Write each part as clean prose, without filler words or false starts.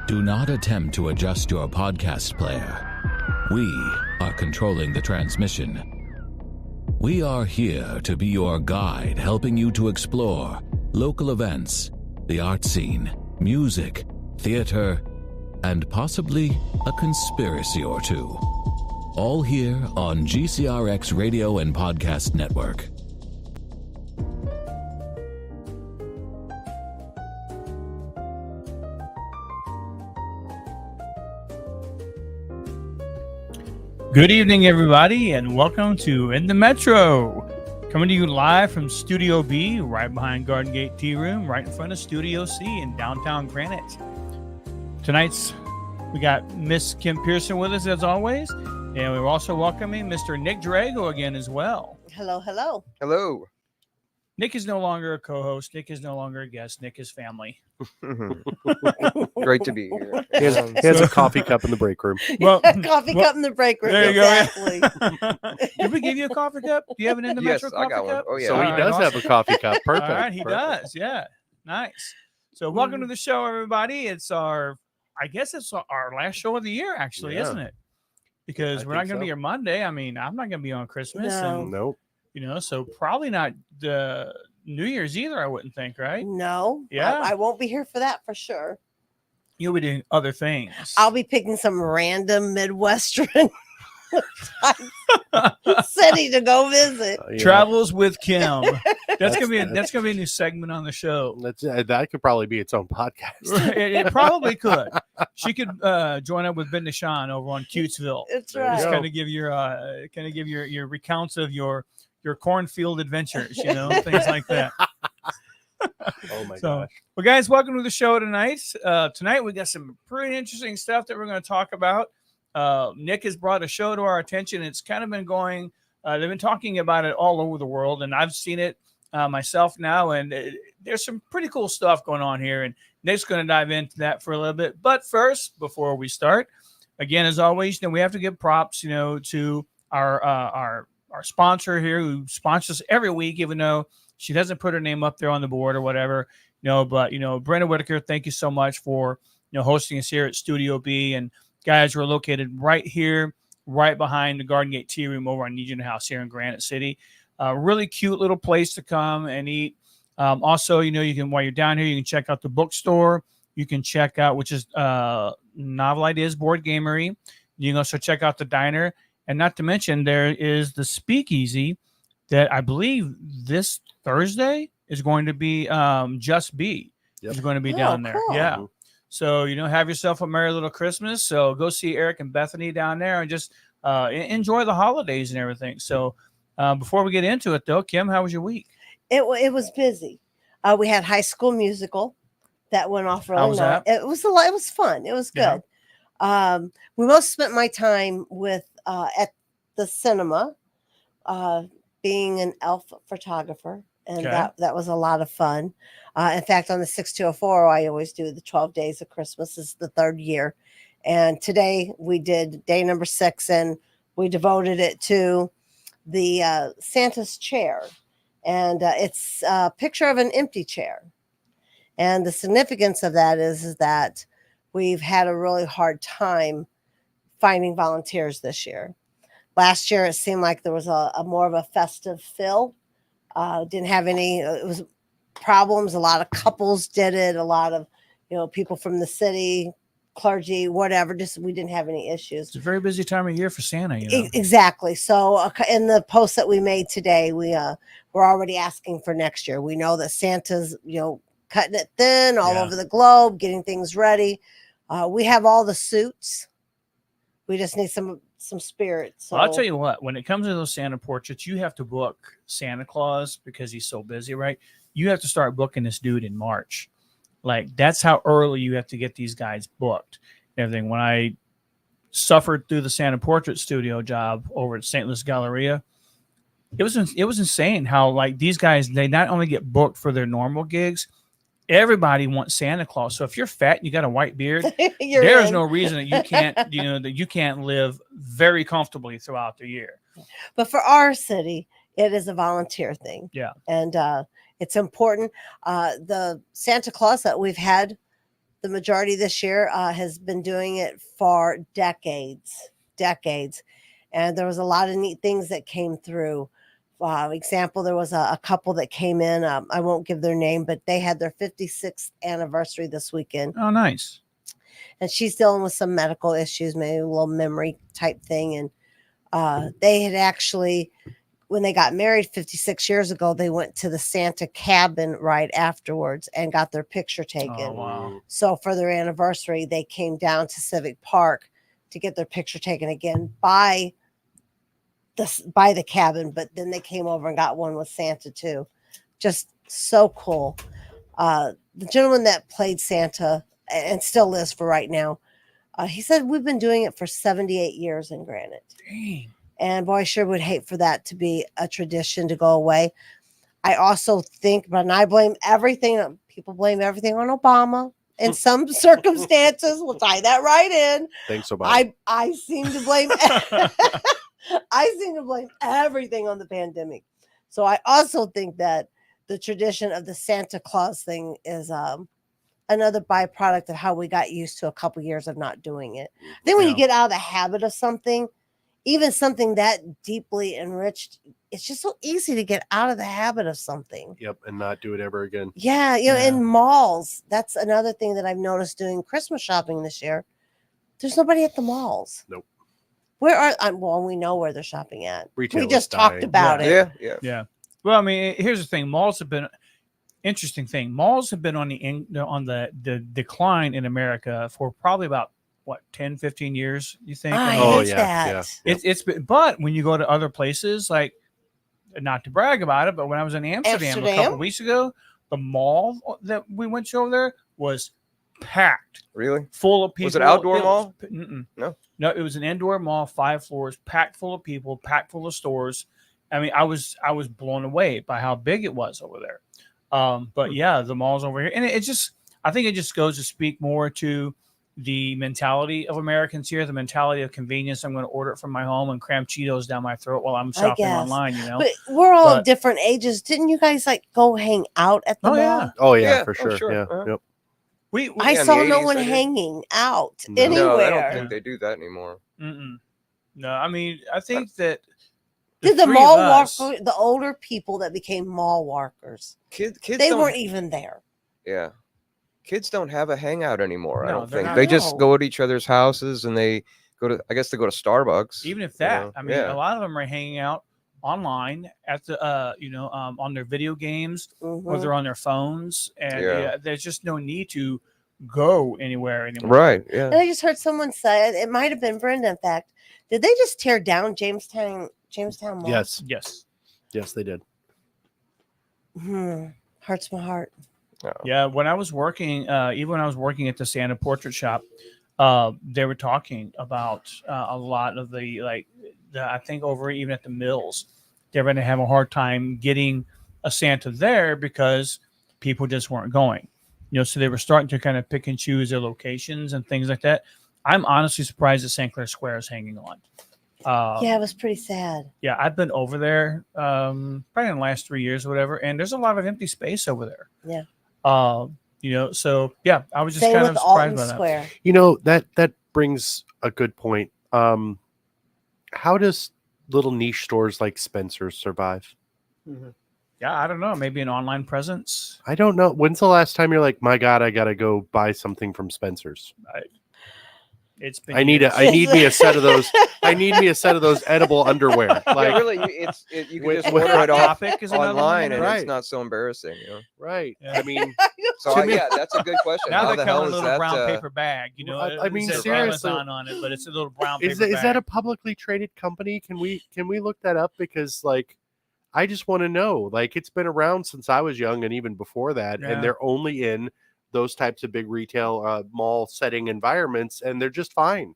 Do not attempt to adjust your podcast player. We are controlling the transmission. We are here to be your guide, helping you to explore local events, the art scene, music, theater, and possibly a conspiracy or two. All here on GCRX Radio and Podcast Network. Good evening, everybody, and welcome to In the Metro. Coming to you live from Studio B, right behind Garden Gate Tea Room, right in front of Studio C in downtown Granite. We got Miss Kim Pearson with us as always, and we're also welcoming Mr. Nicl Drago again as well. Hello, hello. Hello. Nick is no longer a co-host. Nick is no longer a guest. Nick is family. Great to be here. He has a coffee cup in the break room. Well, coffee cup in the break room. There you exactly. go. Did we give you a coffee cup? Do you have an In the Yes, Metro I coffee got one. cup? Oh, yeah. So he does have a coffee cup. Perfect. All right, he Perfect. does. Yeah, nice. So welcome to the show, everybody. It's our last show of the year, actually, Yeah. isn't it? Because I we're not think going to so. be here Monday. I mean, I'm not going to be on Christmas, No. and Nope. so probably not the New Year's either. I wouldn't think, right? No. Yeah. I won't be here for that for sure. You'll be doing other things. I'll be picking some random Midwestern city to go visit. Yeah. Travels with Kim. That's gonna be a new segment on the show. That could probably be its own podcast. It probably could. She could join up with Ben Deshawn over on Cutesville. That's There you right. Just go. kind of give your recounts of your cornfield adventures, things like that. Oh my So, gosh. well, guys, welcome to the show tonight. Tonight we got some pretty interesting stuff that we're going to talk about. Nick has brought a show to our attention. It's kind of been going. They've been talking about it all over the world, and I've seen it myself now. And there's some pretty cool stuff going on here. And Nick's going to dive into that for a little bit. But first, before we start, again, as always, we have to give props, to our sponsor here who sponsors us every week, even though she doesn't put her name up there on the board or whatever, but Brenda Whitaker, thank you so much for, hosting us here at Studio B. And guys, we're located right here, right behind the Garden Gate Tea Room over on Legion House here in Granite City. Really cute little place to come and eat. Also, you can, while you're down here, you can check out the bookstore. You can check out, which is Novel Ideas Board Gamery. You can also check out the diner. And not to mention, there is the Speakeasy that I believe this Thursday is going to be Just Be. Yep. Is going to be down there. Cool. Yeah. So, have yourself a merry little Christmas. So go see Eric and Bethany down there and just enjoy the holidays and everything. So before we get into it, though, Kim, how was your week? It was busy. We had High School Musical that went off really How was nice. that? It was a lot. It was fun. It was good. Yeah. We most spent my time with at the cinema, being an elf photographer, and Okay. that was a lot of fun. In fact, on the 6204, I always do the 12 Days of Christmas. This is the third year, and today we did day number 6, and we devoted it to the Santa's chair, and it's a picture of an empty chair. And the significance of that is that we've had a really hard time finding volunteers this year. Last year, it seemed like there was a more of a festive feel. Didn't have any, it was problems. A lot of couples did it. A lot of, people from the city, clergy, whatever. Just, we didn't have any issues. It's a very busy time of year for Santa, Exactly. So in the post that we made today, we're already asking for next year. We know that Santa's, cutting it thin all over the globe, getting things ready. We have all the suits. We just need some spirit. So Well, I'll tell you what, when it comes to those Santa portraits, you have to book Santa Claus because he's so busy, right? You have to start booking this dude in March. Like, that's how early you have to get these guys booked and everything. When I suffered through the Santa Portrait Studio job over at St. Louis Galleria, it was insane how, like, these guys, they not only get booked for their normal gigs, everybody wants Santa Claus. So if you're fat and you got a white beard, there's no reason that you can't, that you can't live very comfortably throughout the year. But for our city, it is a volunteer thing. Yeah. And it's important. The Santa Claus that we've had The majority this year has been doing it for decades. And there was a lot of neat things that came through. Example, there was a couple that came in. I won't give their name, but they had their 56th anniversary this weekend. Oh, nice. And she's dealing with some medical issues, maybe a little memory type thing. And they had actually, when they got married 56 years ago, they went to the Santa cabin right afterwards and got their picture taken. Oh, wow. So for their anniversary, they came down to Civic Park to get their picture taken again by the cabin, but then they came over and got one with Santa too. Just so cool. The gentleman that played Santa and still lives for right now, he said we've been doing it for 78 years in Granite. Dang. And boy, I sure would hate for that to be a tradition to go away. I also think, but I blame everything. People blame everything on Obama in some circumstances. We'll tie that right in. Thanks, Obama. I seem to blame everything on the pandemic. So I also think that the tradition of the Santa Claus thing is another byproduct of how we got used to a couple years of not doing it. Then when you get out of the habit of something, even something that deeply enriched, it's just so easy to get out of the habit of something. Yep, and not do it ever again. Yeah, in malls, that's another thing that I've noticed doing Christmas shopping this year. There's nobody at the malls. Nope. Where are? Well, we know where they're shopping at. Retail we just is talked dying. about it. Yeah. Well, I mean, here's the thing. Malls have been interesting thing. Malls have been on the decline in America for probably about 10, 15 years, you think? I Oh, hate yeah, that. yeah. It's been, but when you go to other places, like, not to brag about it, but when I was in Amsterdam a couple weeks ago, the mall that we went to over there was packed. Really? Full of people. Was it outdoor mall? No, it was an indoor mall, 5 floors, packed full of people, packed full of stores. I mean, I was blown away by how big it was over there. But yeah, the malls over here, and I think it just goes to speak more to the mentality of Americans here, the mentality of convenience. I'm going to order it from my home and cram Cheetos down my throat while I'm shopping online, But we're all different ages. Didn't you guys go hang out at the mall? Yeah. Oh, yeah, Yeah, for oh, sure. sure. Yeah. Uh-huh. Yep. I in saw the no 80s, one I did. hanging out No. anywhere. No, I don't think they do that anymore. No, I mean, I think that Did the three mall of us- walker, the older people that became mall walkers, Kids they don't, weren't even there. Yeah. Kids don't have a hangout anymore, I No, don't they're think. not. They just No. go to each other's houses and they go to Starbucks. even if you that, know? I mean, Yeah. a lot of them are hanging out online at the, on their video games or Mhm. they're on their phones, and Yeah. there's just no need to go anywhere anymore. Right. And Yeah. I just heard someone say, it might have been Brenda, in fact, did they just tear down Jamestown Mall? Yes. Yes. They did. Hurts my heart. Yeah, when I was working, even when I was working at the Santa Portrait Shop, they were talking about a lot of I think over even at the mills, they're going to have a hard time getting a Santa there because people just weren't going. So they were starting to kind of pick and choose their locations and things like that. I'm honestly surprised that St. Clair Square is hanging on. Yeah, it was pretty sad. Yeah, I've been over there probably in the last 3 years or whatever, and there's a lot of empty space over there. Yeah. So yeah, I was just Same kind with of surprised Alton by that. Square. That brings a good point. How does little niche stores like Spencer's survive? Yeah, I don't know. Maybe an online presence. I don't know. When's the last time you're like, my God, I gotta go buy something from Spencer's? It's been. I need years. me a set of those. I need me a set of those edible underwear. Like, Yeah, really, you can With- just with order it off Topic is another online, one. and Right. it's not so embarrassing. right? Yeah. I mean, So yeah, that's a good question. Now How they the come hell in a is little that? brown paper bag. I mean, it says seriously. Amazon on it, but it's a little brown is paper bag. that a publicly traded company? Can we look that up? Because I just want to know. It's been around since I was young and even before that, Yeah. and they're only in those types of big retail mall setting environments, and they're just fine.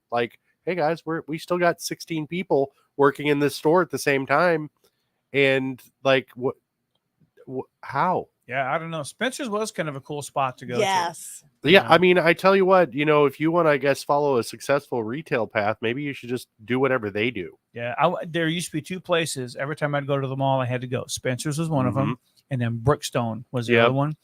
Hey guys, we still got 16 people working in this store at the same time, and how? Yeah, I don't know. Spencer's was kind of a cool spot to go to. Yes. Yeah, Yeah. I mean, I tell you what, if you want to, I guess, follow a successful retail path, maybe you should just do whatever they do. Yeah, there used to be 2 places. Every time I'd go to the mall, I had to go. Spencer's was one of them, and then Brookstone was the other one.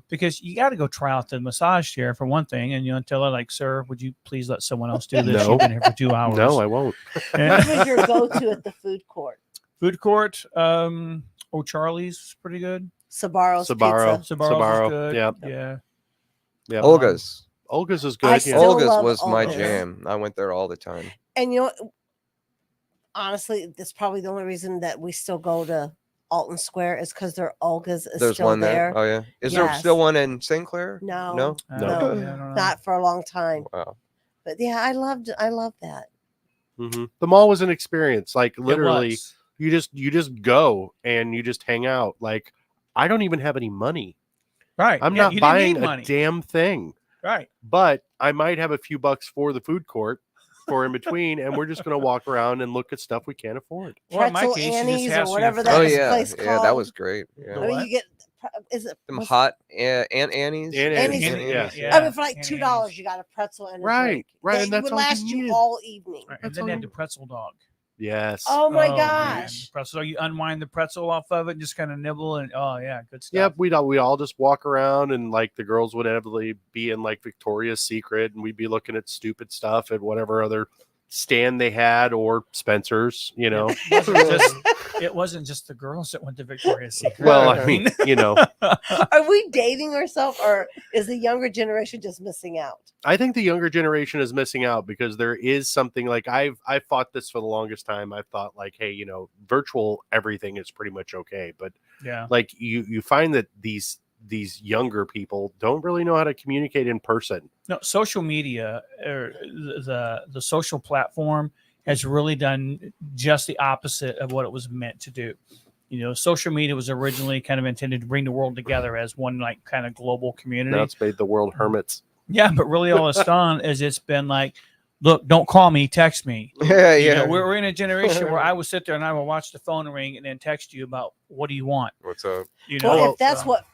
Because you got to go try out the massage chair for one thing, and tell her like, "Sir, would you please let someone else do this? No. You've been here for 2 hours." No, I won't. What was your go-to at the food court? Food court, Charlie's is pretty good. Sbarro's Sbarro. Pizza. Sbarro's is good. Yep. Yeah. Olga's. Olga's is I good. still Olga's love was my Olga's. jam. I went there all the time. And honestly, that's probably the only reason that we still go to Alton Square is because their Olga's is There's still one there. there. Oh yeah. Is there still one in St. Clair? No. No. Yeah, I No. don't know. Not for a long time. Wow. But yeah, I love that. The mall was an experience. Like It literally, was. you just go and you just hang out. Like I don't even have any money. Right. I'm Yeah, not you didn't buying need a money. damn thing. Right. But I might have a few bucks for the food court for in between, and we're just going to walk around and look at stuff we can't afford. Or in my Pretzel case, you just Annie's have or some whatever friends. that Oh was yeah, place yeah, that called. was great. Yeah. I mean, What? you get Them what's- hot Aunt Annie's. Aunt Annie's, Annie's, yeah. I mean, for like Annie's. $2, you got a pretzel and a Right, drink. right, That and that's would all you last you needed. all evening. Right, and That's then all they you- had the pretzel dog. Yes. Oh my man, gosh! the pretzel. You unwind the pretzel off of it and just kind of nibble, and good stuff. Yep, we all just walk around, and like the girls would inevitably be in like Victoria's Secret, and we'd be looking at stupid stuff at whatever other stand they had or Spencer's. It wasn't just the girls that went to Victoria's Secret. Well, I mean, Are we dating ourselves, or is the younger generation just missing out? I think the younger generation is missing out because there is something like I've fought this for the longest time. I thought like, hey, virtual everything is pretty much okay, but yeah, like you find that these younger people don't really know how to communicate in person. no, social media or the social platform has really done just the opposite of what it was meant to do. Social media was originally kind of intended to bring the world together as one like kind of global community. Now it's made the world hermits. Yeah, but really all it's done is it's been like, look, don't call me, text me. Yeah. We're in a generation where I would sit there and I will watch the phone ring and then text you about what do you want. What's up? Well,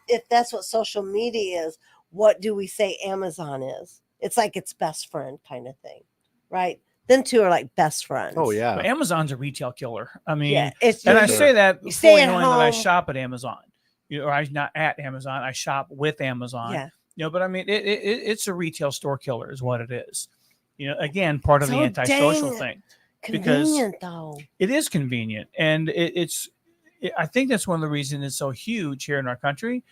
if that's what social media is, what do we say Amazon is? It's like its best friend kind of thing, right? Them two are like best friends. Oh yeah. But Amazon's a retail killer. I mean, Yeah, it's and I just- say that you stay fully at knowing that I home. shop at Amazon. Or I'm not at Amazon. I shop with Amazon. Yeah. But I mean, it's a retail store killer, is what it is. Again, part of So the antisocial dang thing. Convenient though. It is convenient, and I think that's one of the reasons it's so huge here in our country,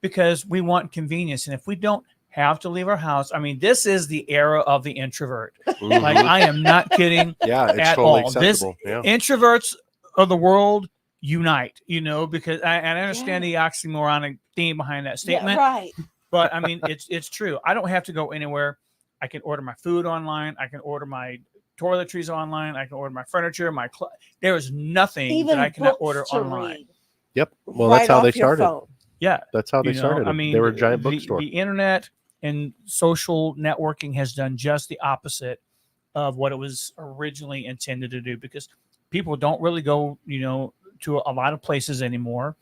because we want convenience, and if we don't have to leave our house, I mean, this is the era of the introvert. Like, I am not kidding. Yeah, it's at totally all. acceptable. Yeah. Introverts of the world unite, because I understand the oxymoronic theme behind that statement, Yeah, right. but I mean, it's true. I don't have to go anywhere. I can order my food online. I can order my toiletries online. I can order my furniture, there is nothing that I cannot books order to online. read Yep. Well, right that's how off they your started. phone. Yeah. That's how they started. I mean, they were a giant the bookstore. The internet and social networking has done just the opposite of what it was originally intended to do, because people don't really go, to a lot of places anymore.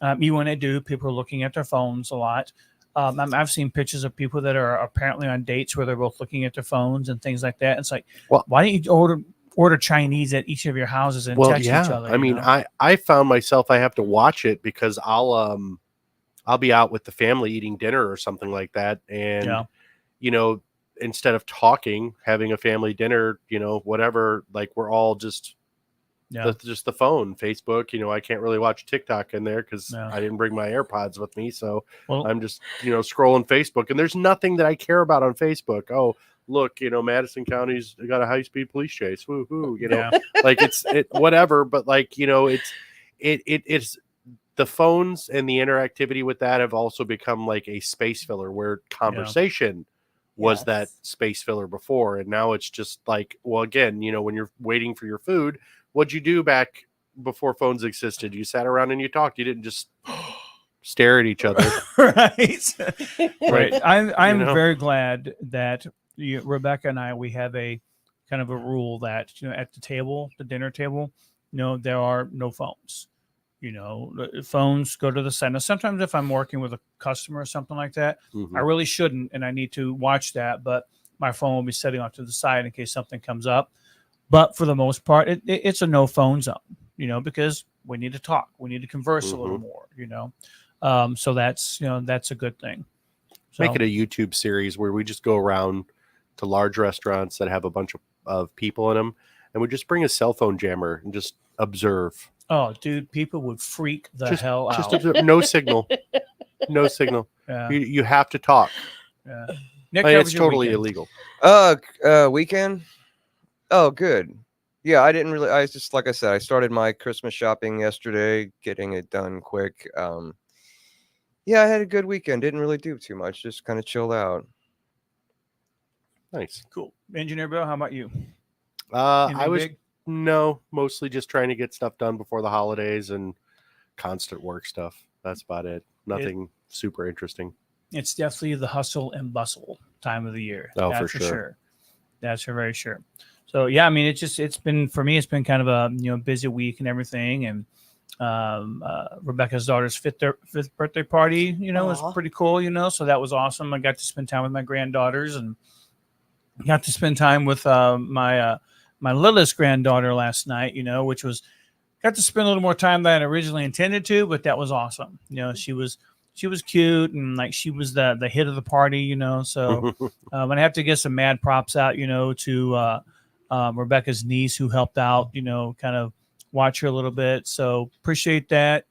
Even when they do, people are looking at their phones a lot. I've seen pictures of people that are apparently on dates where they're both looking at their phones and things like that. It's like, Well, why don't you order Chinese at each of your houses and text each other? I mean, I found myself I have to watch it because I'll be out with the family eating dinner or something like that, and instead of talking, having a family dinner, whatever, like we're all just the phone, Facebook. I can't really watch TikTok in there because I didn't bring my AirPods with me, so I'm just scrolling Facebook, and there's nothing that I care about on Facebook. Oh, look, Madison County's got a high-speed police chase. Woo-hoo, like it's whatever, but like it's the phones and the interactivity with that have also become like a space filler, where conversation was that space filler before, and now it's just like, well, again, when you're waiting for your food, what'd you do back before phones existed? You sat around and you talked. You didn't just stare at each other. Right. I'm very glad that Rebecca and I, we have a kind of a rule that, at the table, the dinner table, there are no phones. Phones go to the side. Now, sometimes if I'm working with a customer or something like that, I really shouldn't, and I need to watch that, but my phone will be sitting off to the side in case something comes up. But for the most part, it's a no phone zone, because we need to talk. We need to converse a little more, So that's that's a good thing. So, Make it a YouTube series where we just go around to large restaurants that have a bunch of people in them, and we just bring a cell phone jammer and just observe. oh, dude, people would freak the hell out. Just observe. No signal. No signal. Yeah. You have to talk. Yeah. Nick, I mean, how it's was your totally weekend? illegal. Weekend. Oh, good. Yeah, I didn't really. I just, like I said, I started my Christmas shopping yesterday, getting it done quick. Yeah, I had a good weekend. Didn't really do too much. Just kind of chilled out. Nice. Cool. Engineer Bill, how about you? I was big? mostly just trying to get stuff done before the holidays and constant work stuff. That's about it. Nothing super interesting. It's definitely the hustle and bustle time of the year. Oh, That's for sure. That's for very sure. So yeah, I mean, it's been for me. It's been kind of a busy week and everything. And Rebecca's daughter's fifth birthday party, was Aw. pretty cool. So that was awesome. I got to spend time with my granddaughters and got to spend time with my littlest granddaughter last night. Which was got to spend a little more time than I originally intended to, but that was awesome. She was cute and like she was the hit of the party. So and I have to get some mad props out. To Rebecca's niece who helped out. Kind of watch her a little bit. So appreciate that.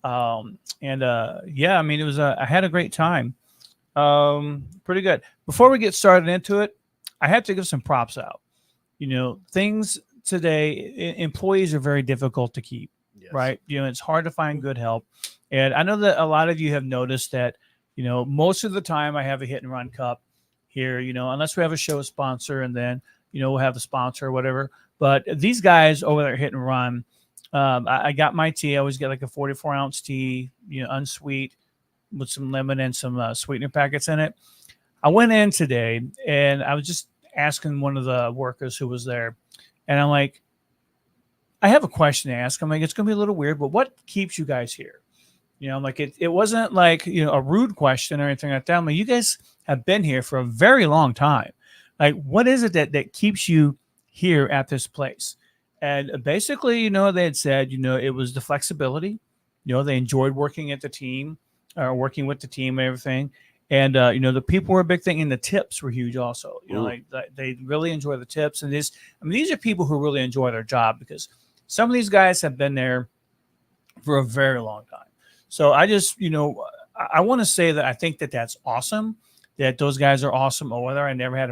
Yeah, I mean it was I had a great time. Pretty good. Before we get started into it, I have to give some props out. Things today, employees are very difficult to keep, Yes. right? It's hard to find good help. And I know that a lot of you have noticed that, most of the time I have a hit and run cup here, unless we have a show sponsor and then, we'll have a sponsor or whatever. But these guys over there at Hit and Run, I got my tea. I always get like a 44-ounce tea, unsweet with some lemon and some sweetener packets in it. I went in today and I was just asking one of the workers who was there. And I'm like, I have a question to ask. I'm like, it's going to be a little weird, but what keeps you guys here? I'm like, it wasn't like, a rude question or anything like that. I'm like, you guys have been here for a very long time. Like, what is it that keeps you here at this place? And basically, they had said, it was the flexibility. They enjoyed working at the team, working with the team and everything. And, the people were a big thing, and the tips were huge also. Like they really enjoy the tips. And these are people who really enjoy their job because some of these guys have been there for a very long time. So I just, I want to say that I think that that's awesome, that those guys are awesome. Or whether I never have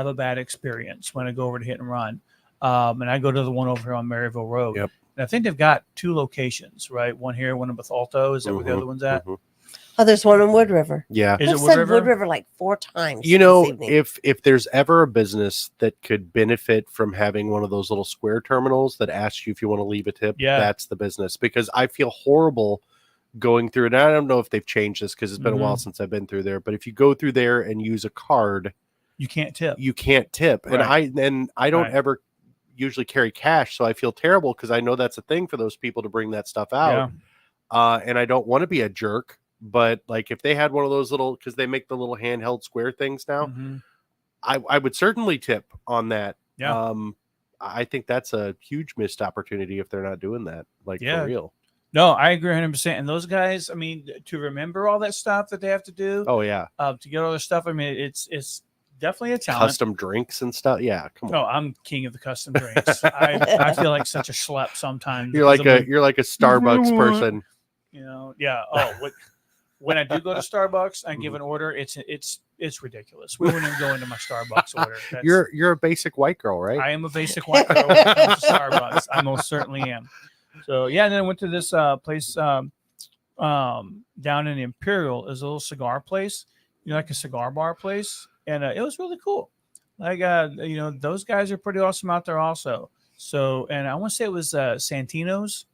a bad experience when I go over to Hit and Run. And I go to the one over here on Maryville Road. Yep. And I think they've got 2 locations, right? One here, one in Bethalto. Is that where the other one's at? Oh, there's one in Wood River. Yeah. Is I've it said Wood River? Wood River like 4 times. this evening. If there's ever a business that could benefit from having one of those little square terminals that asks you if you want to leave a tip, Yeah. that's the business. Because I feel horrible going through it. And I don't know if they've changed this because it's been a while since I've been through there. But if you go through there and use a card, You can't tip. you can't tip. Right. And I don't Right. ever usually carry cash, so I feel terrible because I know that's a thing for those people to bring that stuff out. And I don't want to be a jerk, but like if they had one of those little, because they make the little handheld square things now, Mhm. I would certainly tip on that. Yeah. I think that's a huge missed opportunity if they're not doing that, like Yeah. for real. No, I agree 100%. And those guys, I mean, to remember all that stuff that they have to do, Oh yeah, to get all their stuff, I mean, it's definitely a talent. custom drinks and stuff. Yeah, come on. Oh, I'm king of the custom drinks. I feel like such a schlep sometimes. You're like because you're like a Starbucks want- person. Yeah. Oh, when I do go to Starbucks, I give an order. It's ridiculous. We wouldn't even go into my Starbucks order. You're a basic white girl, right? I am a basic white girl when it comes to Starbucks. I most certainly am. So yeah, and then I went to this place down in Imperial. Is a little cigar place, like a cigar bar place, and it was really cool. Like those guys are pretty awesome out there also. So, and I want to say it was Santino's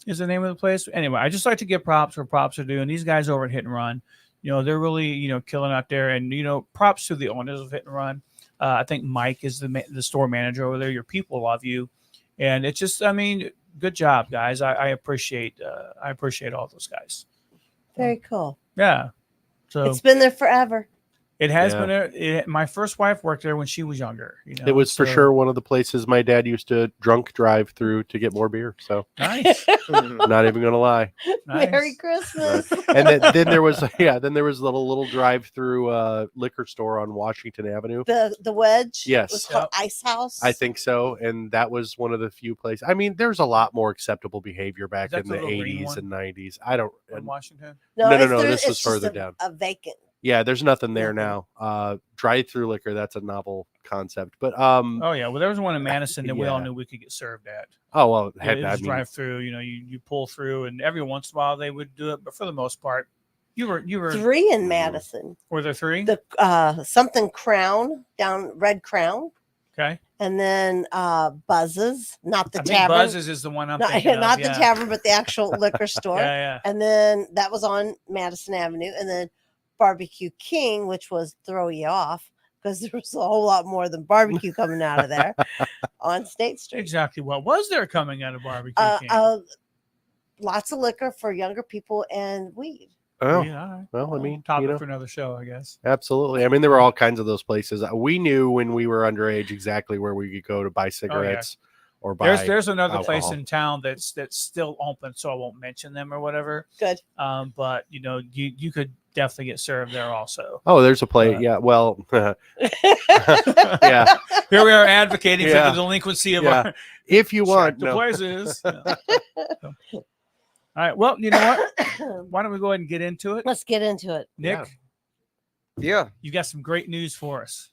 is the name of the place. Anyway, I just like to give props where props are due, and these guys over at Hit and Run, they're really killing out there, and props to the owners of Hit and Run. I think Mike is the store manager over there. Your people love you, and it's just, I mean, good job, guys. I appreciate all those guys. Very cool. Yeah. So It's been there forever. It has Yeah. been my first wife worked there when she was younger. You know, It was for so- sure one of the places my dad used to drunk drive through to get more beer. So Nice. not even gonna lie. Merry Nice. Christmas. And then there was then there was a little drive through liquor store on Washington Avenue. The Wedge. Yes. It was called Ice House. I think so, and that was one of the few places. I mean, there's a lot more acceptable behavior back that in the the little green 80s one? and 90s. I don't. In Washington. No. it's- This it's was further just down. A vacant. Yeah, there's nothing there Nothing. now. Drive-through liquor, that's a novel concept. But Oh yeah, well there was one in Madison that we all Yeah. knew we could get served at. oh well, Yeah, heck, it I was mean, drive through. You know, you pull through, and every once in a while they would do it, but for the most part, you were 3 in Madison. were there 3? The something Crown down Red Crown, Okay, and then Buzz's, not the I think tavern. Buzz's is the one I'm not thinking not of. the Yeah. tavern, but the actual liquor store. Yeah, And then that was on Madison Avenue, and then Barbecue King, which was throw you off because there was a whole lot more than barbecue coming out of there on State Street. exactly. What was there coming out of Barbecue King? Lots of liquor for younger people and weed. oh, Yeah, all right. well, I mean, topic you know, for another show, I guess. absolutely. I mean, there were all kinds of those places. We knew when we were underage exactly where we could go to buy cigarettes or buy. There's another place alcohol. in town that's still open, so I won't mention them or whatever. Good. But you know, you could definitely get served there also. Oh, there's a place. Yeah, well, yeah. Here we are advocating Yeah. for the delinquency of Yeah. our If you want, the no. places. Yeah. So, all right. Well, you know what? Why don't we go ahead and get into it? Let's get into it. Nick, Yeah. you got some great news for us.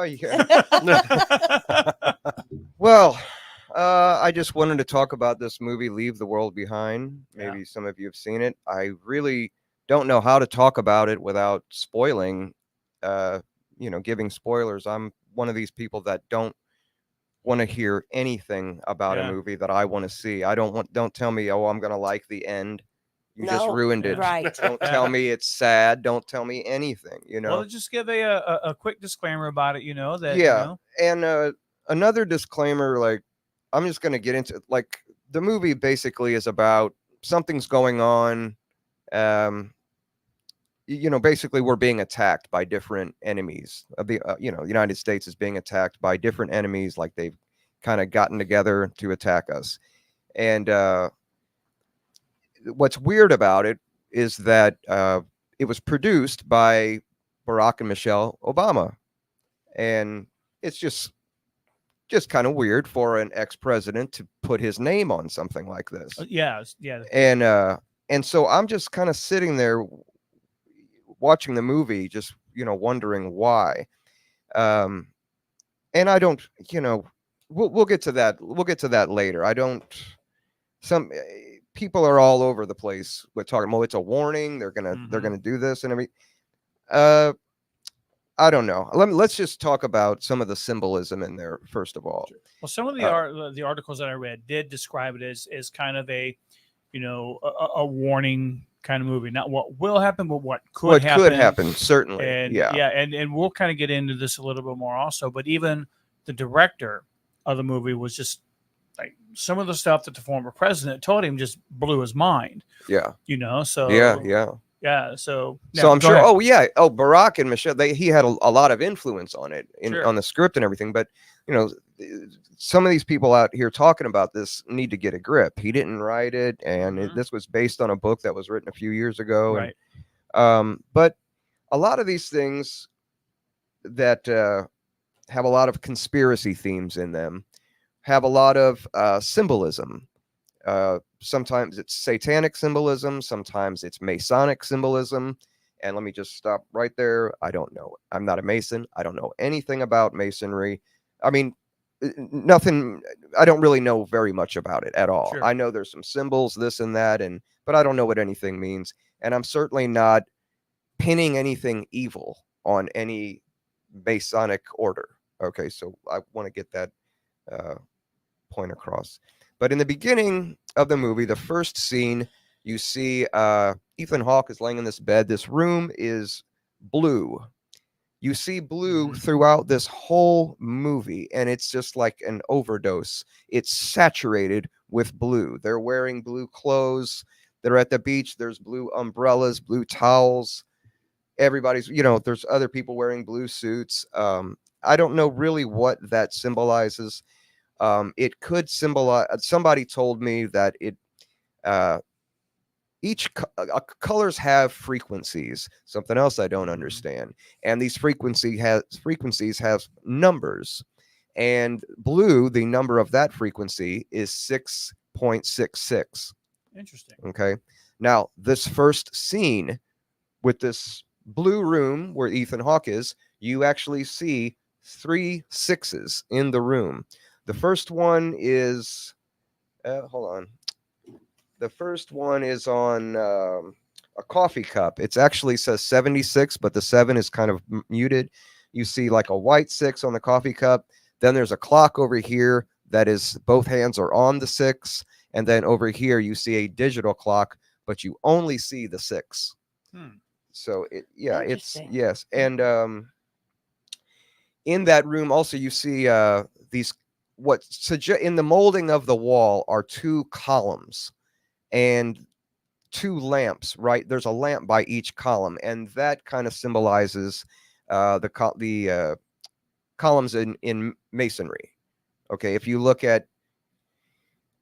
Yeah. Well, I just wanted to talk about this movie, Leave the World Behind. Maybe some of you have seen it. I really don't know how to talk about it without spoiling, giving spoilers. I'm one of these people that don't want to hear anything about a movie that I want to see. Don't tell me, oh, I'm going to like the end. You just ruined it. Right. Don't tell me it's sad. Don't tell me anything, Well, just give a quick disclaimer about it, that And another disclaimer, like, I'm just going to get into, like, the movie basically is about something's going on. Basically we're being attacked by different enemies. The United States is being attacked by different enemies, like they've kind of gotten together to attack us. And what's weird about it is that it was produced by Barack and Michelle Obama. And it's just kind of weird for an ex-president to put his name on something like this. Yeah. And so I'm just kind of sitting there watching the movie, just, wondering why. And I don't, we'll get to that. We'll get to that later. Some people are all over the place with talking, well, it's a warning. They're going to do this and everything. I don't know. Let's just talk about some of the symbolism in there, first of all. Well, some of the articles that I read did describe it as kind of a warning kind of movie. Not what will happen, but what could happen. What could happen, certainly. And and we'll kind of get into this a little bit more also. But even the director of the movie was just like, some of the stuff that the former president told him just blew his mind. Yeah. So Yeah. So I'm sure. Ahead. Oh yeah. Oh, Barack and Michelle. He had a lot of influence on it, Sure. on the script and everything. But some of these people out here talking about this need to get a grip. He didn't write it, and this was based on a book that was written a few years ago. Right. And, but a lot of these things that have a lot of conspiracy themes in them have a lot of symbolism. Sometimes it's satanic symbolism, sometimes it's Masonic symbolism. And let me just stop right there. I don't know. I'm not a Mason. I don't know anything about Masonry. I mean, nothing. I don't really know very much about it at all. Sure. I know there's some symbols, this and that, but I don't know what anything means. And I'm certainly not pinning anything evil on any Masonic order. Okay, so I want to get that point across. But in the beginning of the movie, the first scene, you see Ethan Hawke is laying in this bed. This room is blue. You see blue throughout this whole movie, and it's just like an overdose. It's saturated with blue. They're wearing blue clothes. They're at the beach. There's blue umbrellas, blue towels. everybody's, you know, there's other people wearing blue suits. I don't know really what that symbolizes. It could symbolize, somebody told me that it, colors have frequencies, something else I don't understand. And these frequencies have numbers. And blue, the number of that frequency is 6.66. Interesting. Okay. Now, this first scene with this blue room where Ethan Hawke is, you actually see 3 6s in the room. The first one is, hold on. The first one is on a coffee cup. It actually says 76, but the 7 is kind of muted. You see like a white 6 on the coffee cup. Then there's a clock over here that is, both hands are on the 6. And then over here, you see a digital clock, but you only see the 6. So it's, yes. And in that room also, you see these, in the molding of the wall are 2 columns and 2 lamps, right? There's a lamp by each column, and that kind of symbolizes the columns in masonry. Okay, if you look at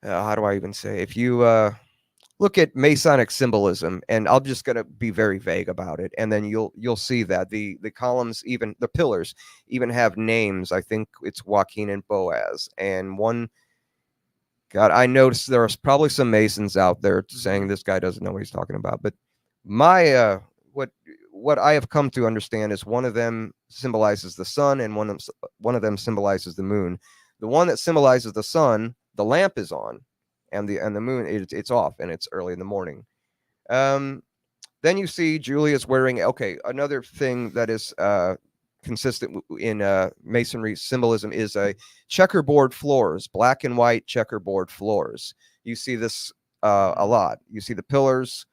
how do I even say? If you look at Masonic symbolism, and I'm just gonna be very vague about it, and then you'll see that the columns, even the pillars, even have names. I think it's Joaquin and Boaz, and one. God, I noticed there are probably some Masons out there saying this guy doesn't know what he's talking about. But my what I have come to understand is one of them symbolizes the sun, and one of them symbolizes the moon. The one that symbolizes the sun, the lamp is on, and the moon it's off, and it's early in the morning. Then you see Julia's wearing. Okay, another thing that is consistent in masonry symbolism is a checkerboard floors, black and white checkerboard floors. You see this a lot. You see the pillars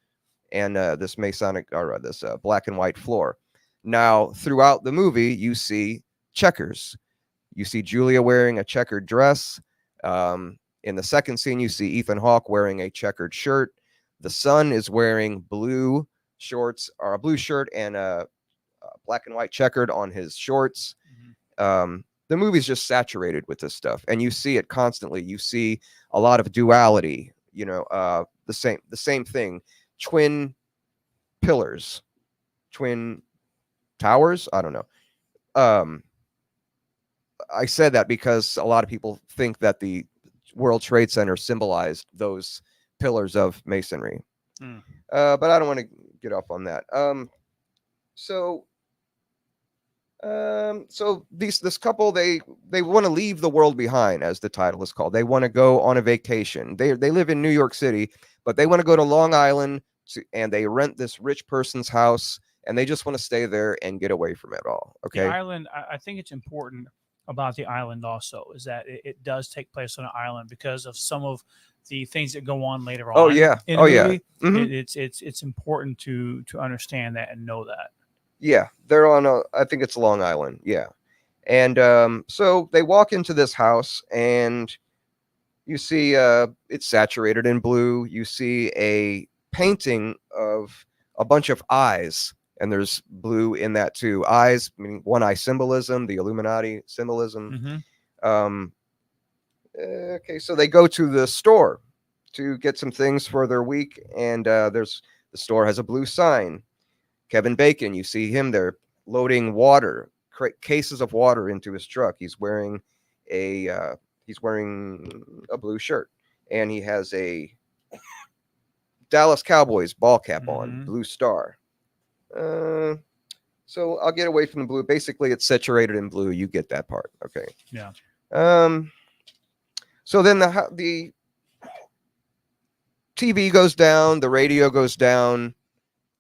and this Masonic or this black and white floor. Now, throughout the movie, you see checkers. You see Julia wearing a checkered dress. In the second scene, you see Ethan Hawke wearing a checkered shirt. The son is wearing blue shorts, or a blue shirt and a black and white checkered on his shorts. The movie's just saturated with this stuff, and you see it constantly. You see a lot of duality. You know, the same thing. Twin pillars, twin towers. I don't know. I said that because a lot of people think that the World Trade Center symbolized those pillars of masonry. But I don't want to get off on that. So this couple, they want to leave the world behind, as the title is called. They want to go on a vacation. They live in New York City, but they want to go to Long Island, and they rent this rich person's house, and they just want to stay there and get away from it all. Okay. The island, I think it's important about the island also is that it does take place on an island because of some of the things that go on later on. Oh yeah. In the movie. It's important to understand that and know that. Yeah, they're on I think it's Long Island. Yeah. And so they walk into this house, and you see it's saturated in blue. You see a painting of a bunch of eyes, and there's blue in that too. Eyes meaning one eye symbolism, the Illuminati symbolism. Okay, so they go to the store to get some things for their week, and the store has a blue sign. Kevin Bacon, you see him there loading water, cases of water into his truck. He's wearing a blue shirt, and he has a Dallas Cowboys ball cap on, blue star. So I'll get away from the blue. Basically, it's saturated in blue. You get that part, okay? Yeah. So then the TV goes down, the radio goes down,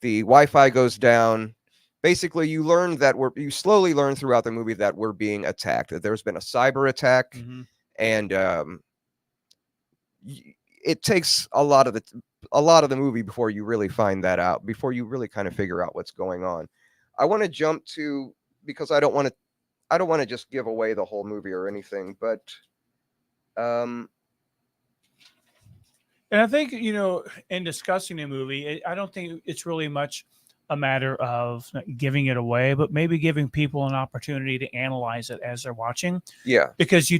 the Wi-Fi goes down. Basically, you slowly learn throughout the movie that we're being attacked. That there's been a cyber attack, and it takes a lot of the movie before you really find that out. Before you really kind of figure out what's going on. I want to jump to, because I don't want to just give away the whole movie or anything, but and I think, in discussing a movie, I don't think it's really much a matter of not giving it away, but maybe giving people an opportunity to analyze it as they're watching. Yeah. Because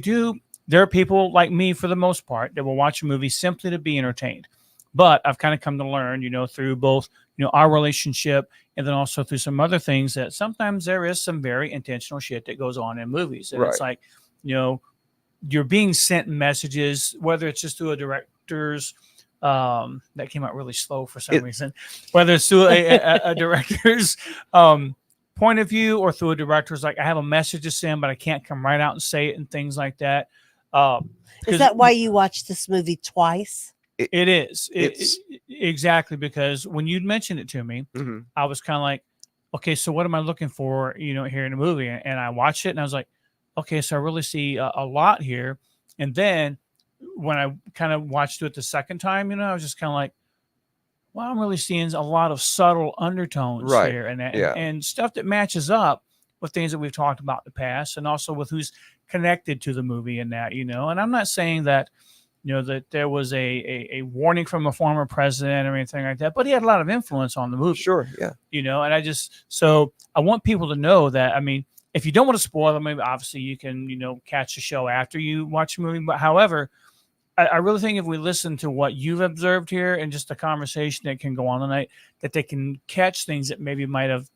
there are people like me for the most part that will watch a movie simply to be entertained. But I've kind of come to learn, through both, our relationship and then also through some other things, that sometimes there is some very intentional shit that goes on in movies. And it's like, you're being sent messages, whether it's just through a director's, that came out really slow for some reason, whether it's through a director's point of view or through a director's, like, I have a message to send, but I can't come right out and say it and things like that. Is that why you watched this movie twice? It is. Exactly, because when you mentioned it to me, I was kind of like, okay, so what am I looking for, here in a movie? And I watched it and I was like, okay, so I really see a lot here. And then when I kind of watched it the second time, I was just kind of like, well, I'm really seeing a lot of subtle undertones here and stuff that matches up with things that we've talked about in the past, and also with who's connected to the movie and that, and I'm not saying that, that there was a warning from a former president or anything like that, but he had a lot of influence on the movie. Sure. Yeah. And so I want people to know that, I mean, if you don't want to spoil them, maybe obviously you can, catch the show after you watch the movie. But however, I really think if we listen to what you've observed here and just the conversation that can go on tonight, that they can catch things that maybe might have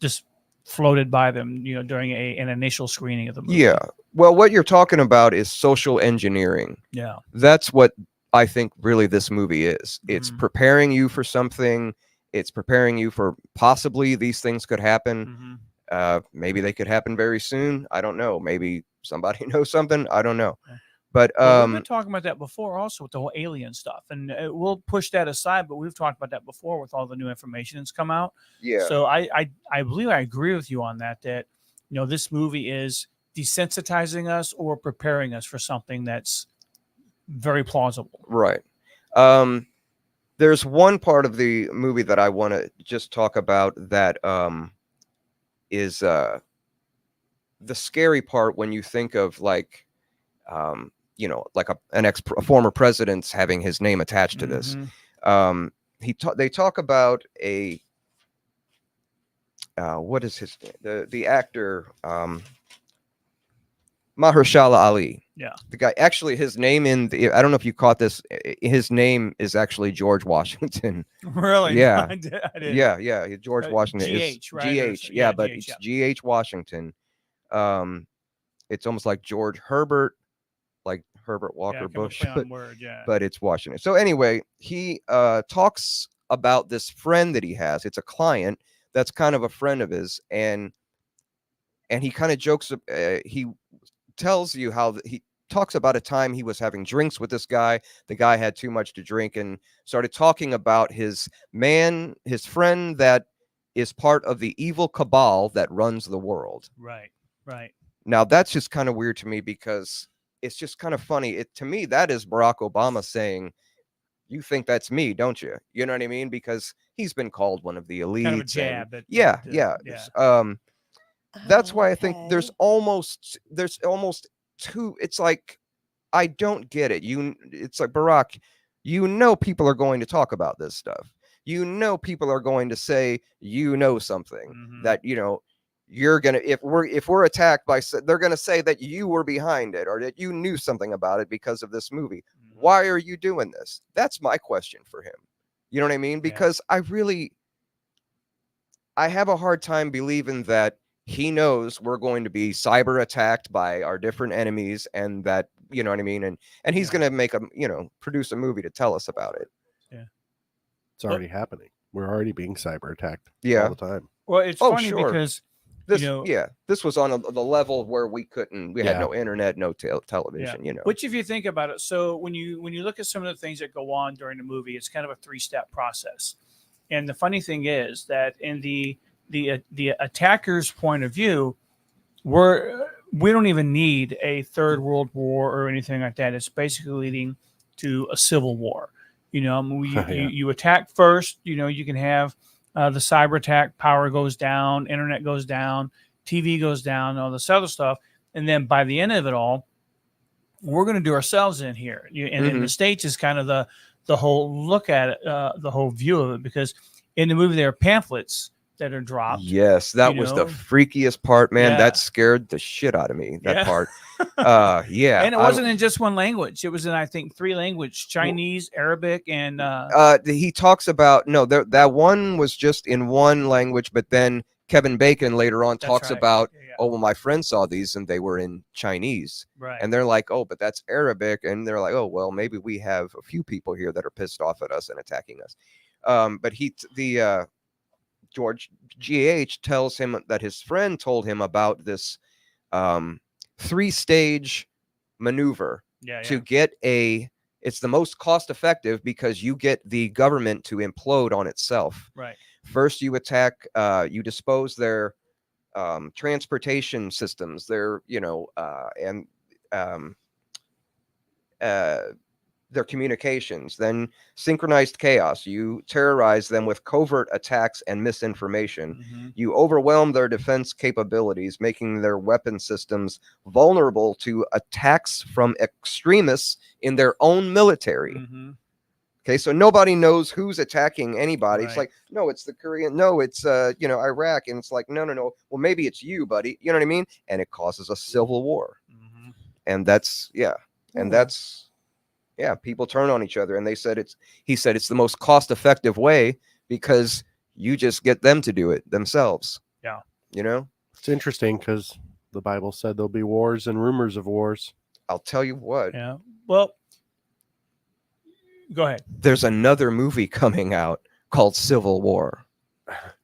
just floated by them, during an initial screening of the movie. Yeah. Well, what you're talking about is social engineering. Yeah. That's what I think really this movie is. It's preparing you for something. It's preparing you for possibly these things could happen. Maybe they could happen very soon. I don't know. Maybe somebody knows something. I don't know. But we've been talking about that before also with the whole alien stuff, and we'll push that aside, but we've talked about that before with all the new information that's come out. Yeah. So I believe I agree with you on that, this movie is desensitizing us or preparing us for something that's very plausible. Right. There's one part of the movie that I want to just talk about that is the scary part when you think of like like a former president's having his name attached to this. They talk about what is his name? The actor Mahershala Ali. Yeah. The guy, actually his name I don't know if you caught this, his name is actually George Washington. Really? Yeah. I did. Yeah, George Washington. GH, right? GH. Yeah, but it's GH Washington. It's almost like George Herbert, like Herbert Walker Bush, but it's Washington. So anyway, he talks about this friend that he has. It's a client that's kind of a friend of his, and he kind of jokes. He tells you how he talks about a time he was having drinks with this guy. The guy had too much to drink and started talking about his friend that is part of the evil cabal that runs the world. Right. Now that's just kind of weird to me because it's just kind of funny. To me, that is Barack Obama saying, "You think that's me, don't you?" You know what I mean? Because he's been called one of the elites. Kind of a jab. That's why I think there's almost two. It's like, I don't get it. It's like, Barack, people are going to talk about this stuff. People are going to say, something that, you're going to, if we're attacked they're going to say that you were behind it or that you knew something about it because of this movie. Why are you doing this? That's my question for him. You know what I mean? Because I have a hard time believing that he knows we're going to be cyber attacked by our different enemies, and that, you know what I mean? And he's going to produce a movie to tell us about it. Yeah. It's already happening. We're already being cyber attacked all the time. Well, it's funny because this was on the level where we had no internet, no television, Which, if you think about it, so when you look at some of the things that go on during the movie, it's kind of a 3-step process. And the funny thing is that in the attacker's point of view, we don't even need a third world war or anything like that. It's basically leading to a civil war. You attack first. You can have the cyber attack, power goes down, internet goes down, TV goes down, all this other stuff, and then by the end of it all, we're going to do ourselves in here. And in the States is kind of the whole look at it, the whole view of it, because in the movie there are pamphlets that are dropped. Yes, that you was the know? freakiest part, man. Yeah. That scared the shit out of me. That Yeah. part. Yeah. And it wasn't in just one language. It was in, I think, 3 languages: Chinese, Arabic, and he talks about that one was just in one language, but then Kevin Bacon later on That's talks right. about, Yeah. oh, well, my friend saw these and they were in Chinese. Right. And they're like, oh, but that's Arabic. And they're like, oh, well, maybe we have a few people here that are pissed off at us and attacking us. But George G.H. tells him that his friend told him about this 3-stage maneuver to get it's the most cost effective because you get the government to implode on itself. Right. First, you attack, you dispose their transportation systems, their, their communications, then synchronized chaos. You terrorize them with covert attacks and misinformation. Mm-hmm. You overwhelm their defense capabilities, making their weapon systems vulnerable to attacks from extremists in their own military. Mm-hmm. Okay, so nobody knows who's attacking anybody. Right. It's like, no, it's the Korean. No, it's Iraq, and it's like, no. Well, maybe it's you, buddy. You know what I mean? And it causes a civil war. Mm-hmm. And that's people turn on each other, and he said it's the most cost-effective way because you just get them to do it themselves. Yeah. It's interesting because the Bible said there'll be wars and rumors of wars. I'll tell you what. Yeah. Well, go ahead. There's another movie coming out called Civil War.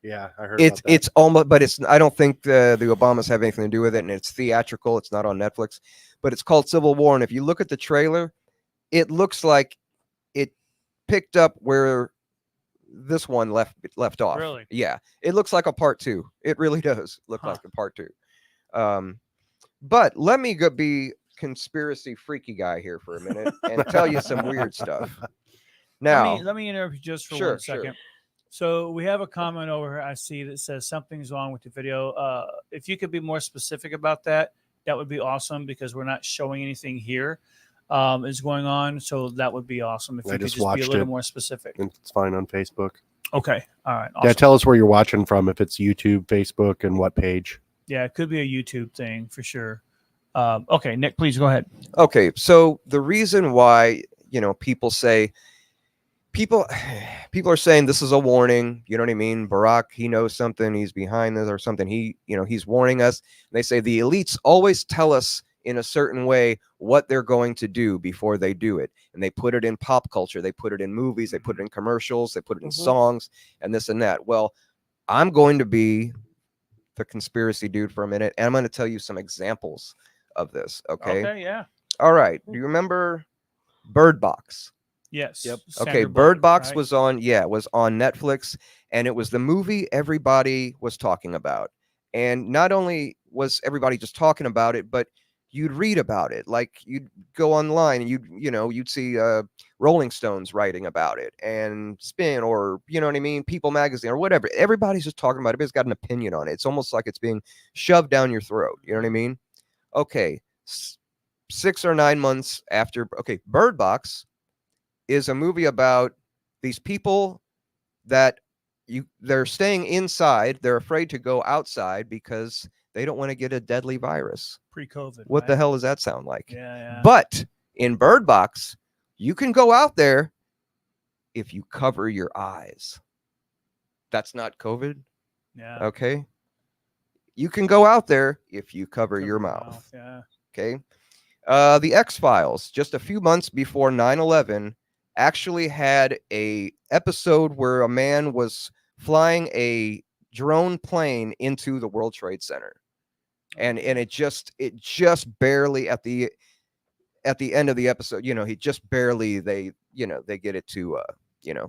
Yeah, I heard about that. It's almost, but I don't think the Obamas have anything to do with it, and it's theatrical. It's not on Netflix, but it's called Civil War. And if you look at the trailer, it looks like it picked up where this one left off. Really? Yeah. It looks like a part 2. It really does look like a part 2. But let me be conspiracy freaky guy here for a minute and tell you some weird stuff. Now, let me interrupt you just for 1 second. Sure. So we have a comment over here I see that says something's wrong with the video. If you could be more specific about that, that would be awesome because we're not showing anything here is going on. So that would be awesome if you could just be a little more specific. It's fine on Facebook. Okay. All right. Awesome. Yeah, tell us where you're watching from, if it's YouTube, Facebook, and what page. Yeah, it could be a YouTube thing for sure. Okay, Nick, please go ahead. Okay, so the reason why, people are saying this is a warning, you know what I mean? Barack, he knows something, he's behind this or something. He's warning us. And they say the elites always tell us in a certain way what they're going to do before they do it. And they put it in pop culture, they put it in movies, they put it in commercials, they put it in songs and this and that. Well, I'm going to be the conspiracy dude for a minute, and I'm going to tell you some examples of this. Okay, yeah. All right. Do you remember Bird Box? Yes. Yep. Okay, Bird Box was on Netflix, and it was the movie everybody was talking about. And not only was everybody just talking about it, but you'd read about it. Like you'd go online and you'd see Rolling Stones writing about it, and Spin, or you know what I mean, People Magazine or whatever. Everybody's just talking about it. Everybody's got an opinion on it. It's almost like it's being shoved down your throat. You know what I mean? Okay, 6 or 9 months after. Okay, Bird Box is a movie about these people that they're staying inside. They're afraid to go outside because they don't want to get a deadly virus. Pre-COVID. What the hell does that sound like? Yeah. But in Bird Box, you can go out there if you cover your eyes. That's not COVID. Yeah. Okay. You can go out there if you cover your mouth. Yeah. Okay. The X-Files, just a few months before 9/11, actually had a episode where a man was flying a drone plane into the World Trade Center, and it just barely at the end of the episode, he just barely they get it to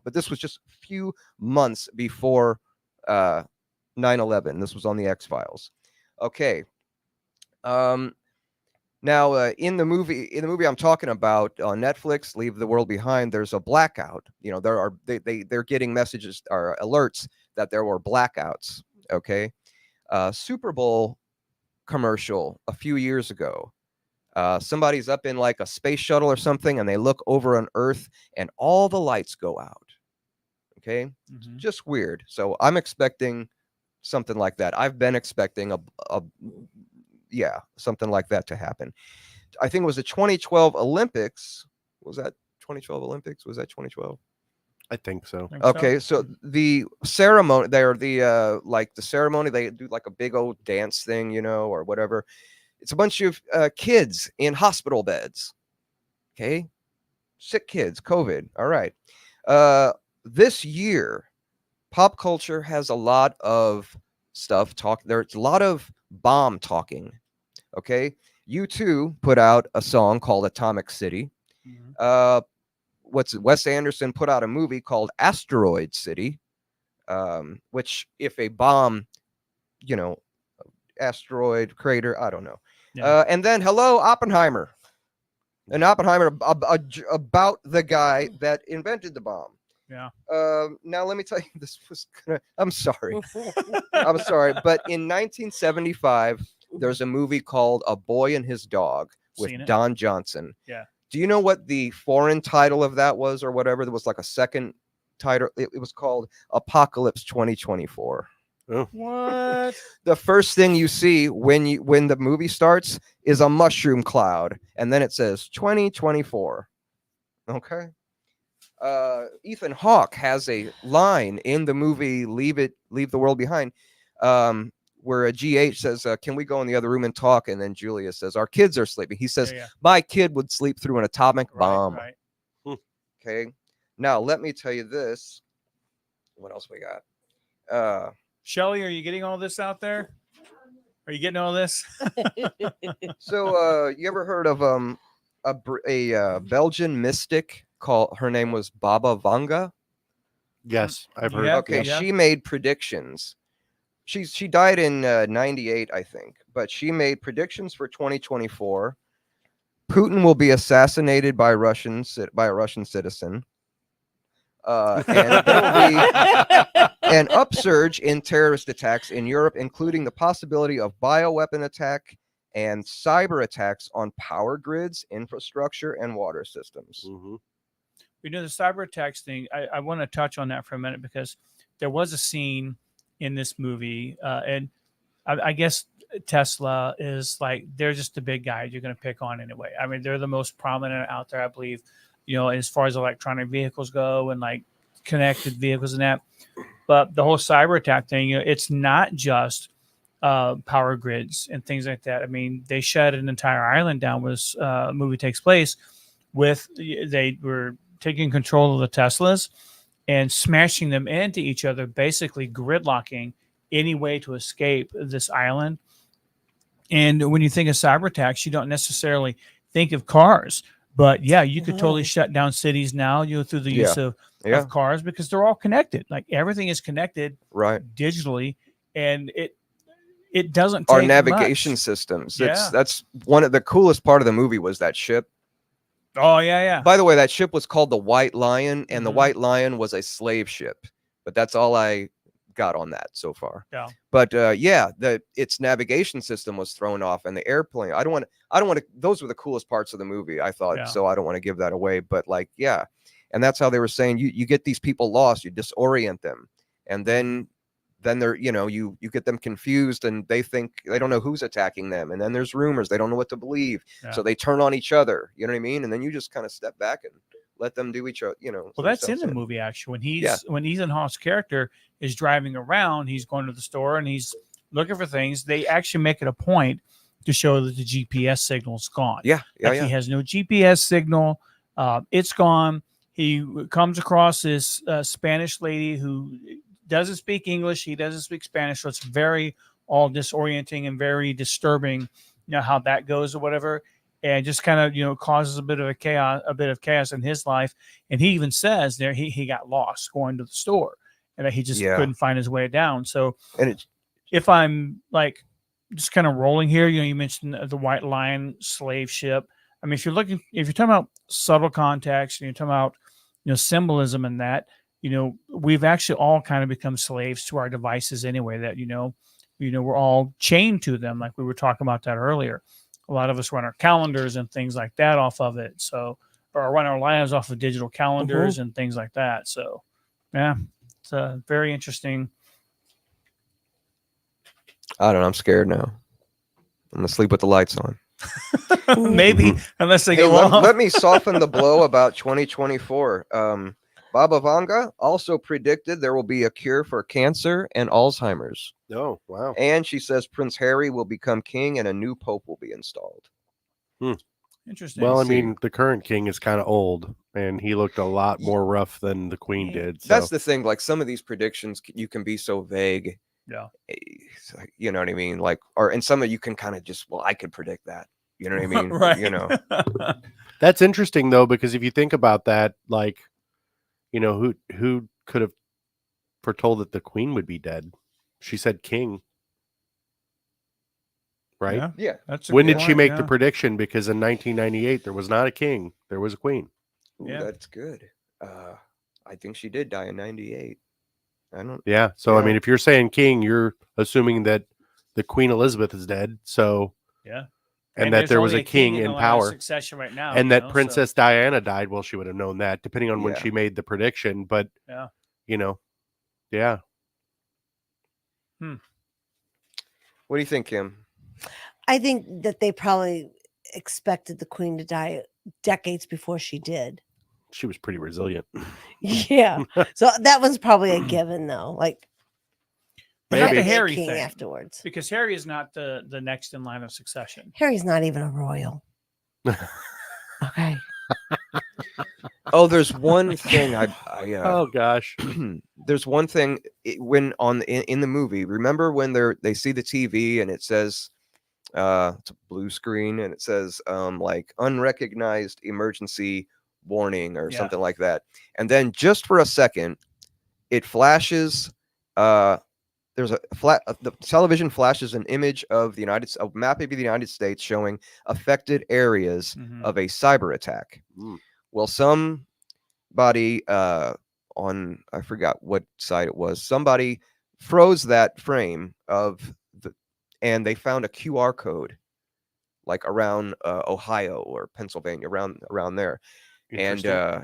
but this was just a few months before 9/11. This was on the X-Files. Okay. Now, in the movie I'm talking about on Netflix, Leave the World Behind, there's a blackout. They're getting messages or alerts that there were blackouts. Okay. Super Bowl commercial a few years ago. Somebody's up in like a space shuttle or something, and they look over on Earth, and all the lights go out. Okay, Mhm. just weird. So I'm expecting something like that. I've been expecting something like that to happen. I think it was the 2012 Olympics. Was that 2012 Olympics? Was that 2012? I think so. Think so? Okay, so the ceremony there, the ceremony, they do like a big old dance thing, or whatever. It's a bunch of kids in hospital beds. Okay, sick kids, COVID. All right. This year, pop culture has a lot of stuff there's a lot of bomb talking. Okay, U2 put out a song called Atomic City. Mhm. Wes Anderson put out a movie called Asteroid City, which if a bomb, asteroid crater, I don't know. Yeah. And then hello Oppenheimer, and Oppenheimer about the guy that invented the bomb. Yeah. Now let me tell you, I'm sorry, but in 1975, there's a movie called A Boy and His Dog with Seen it. Don Johnson. Yeah. Do you know what the foreign title of that was, or whatever? There was like a second title. It was called Apocalypse 2024. What? The first thing you see when the movie starts is a mushroom cloud, and then it says 2024. Okay. Ethan Hawke has a line in the movie Leave the World Behind, where a GH says, can we go in the other room and talk? And then Julia says, our kids are sleeping. He says, Yeah. my kid would sleep through an atomic bomb. Right. Okay. Now, let me tell you this. What else we got? Shelly, are you getting all this out there? Are you getting all this? So, you ever heard of a Belgian mystic her name was Baba Vanga? Yes, I've heard. Yeah. Okay, Yeah. she made predictions. She died in 98, I think, but she made predictions for 2024. Putin will be assassinated by a Russian citizen. And there will be an upsurge in terrorist attacks in Europe, including the possibility of bioweapon attack and cyber attacks on power grids, infrastructure, and water systems. Mm-hmm. The cyber attacks thing, I want to touch on that for a minute, because there was a scene in this movie, and I guess Tesla is like, they're just the big guys you're going to pick on anyway. I mean, they're the most prominent out there, I believe, as far as electronic vehicles go and like connected vehicles and that. But the whole cyber attack thing, it's not just power grids and things like that. I mean, they shut an entire island down where this movie takes place. They were taking control of the Teslas and smashing them into each other, basically gridlocking any way to escape this island. And when you think of cyber attacks, you don't necessarily think of cars, but yeah, you could totally shut down cities now, through the use of cars, because they're all connected. Like everything is connected, right, digitally, and it doesn't our take navigation much. systems. Yeah. That's one of the coolest part of the movie was that ship. Oh yeah. By the way, that ship was called the White Lion, and the White Lion was a slave ship. But that's all I got on that so far. Yeah. But its navigation system was thrown off, and the airplane. I don't want to. Those were the coolest parts of the movie, I thought. Yeah. So I don't want to give that away. But and that's how they were saying you get these people lost, you disorient them, and then they're you get them confused, and they think they don't know who's attacking them, and then there's rumors, they don't know what to believe, so they turn on each other, you know what I mean, and then you just kind of step back and let them do each other, Well, that's in the movie actually, when Ethan Hawke's character is driving around, he's going to the store and he's looking for things. They actually make it a point to show that the GPS signal's gone. He has no GPS signal. It's gone. He comes across this Spanish lady who doesn't speak English. He doesn't speak Spanish. So it's very all disorienting and very disturbing, how that goes or whatever. And just kind of, causes a bit of chaos in his life. And he even says there he got lost going to the store and that he just couldn't find his way down. So if I'm like just kind of rolling here, you mentioned the White Lion slave ship. I mean, if you're talking about subtle context and you're talking about, symbolism in that, we've actually all kind of become slaves to our devices anyway, that, we're all chained to them. Like we were talking about that earlier. A lot of us run our calendars and things like that off of it. So, or run our lives off of digital calendars and things like that. So, Yeah, it's very interesting. I don't know. I'm scared now. I'm gonna sleep with the lights on. Maybe, unless they Hey, go off. let me soften the blow about 2024. Baba Vanga also predicted there will be a cure for cancer and Alzheimer's. Oh, wow. And she says Prince Harry will become king and a new pope will be installed. Interesting. Well, I see. mean, the current king is kind of old, and he looked a lot more rough than the queen did. So. That's the thing. Like some of these predictions, you can be so vague. Yeah. It's like, you know what I mean? Like, and some of you can kind of just, well, I could predict that. You know what I mean? Right. You know. That's interesting though, because if you think about that, like, you know, who could have foretold that the queen would be dead? She said king. Right? Yeah. That's a When good did she point, make yeah. the prediction? Because in 1998 there was not a king, there was a queen. Ooh, Yeah. that's good. I think she did die in 98. I don't. Yeah. So I Yeah. mean, if you're saying king, you're assuming that the Queen Elizabeth is dead. So Yeah. and that there's there was only a king in in the line of power. succession right now, And you that know, so- Princess Diana died. Well, she would have known that, depending on when Yeah. she made the prediction. But Yeah. you know, yeah. What do you think, Kim? I think that they probably expected the queen to die decades before she did. She was pretty resilient. Yeah. So that was probably a given, though. Like, But there not had the to be a Harry king thing. afterwards. Because Harry is not the next in line of succession. Harry's not even a royal. Okay. Oh, there's one thing Oh gosh. there's one thing when in the movie. Remember when they see the TV and it says it's a blue screen and it says like unrecognized emergency warning or Yeah. something like that. And then just for a second it flashes there's the television flashes an image of a map of the United States showing affected areas Mhm. of a cyber attack. Well, somebody on, I forgot what site it was, somebody froze that frame and they found a QR code like around Ohio or Pennsylvania, around there. And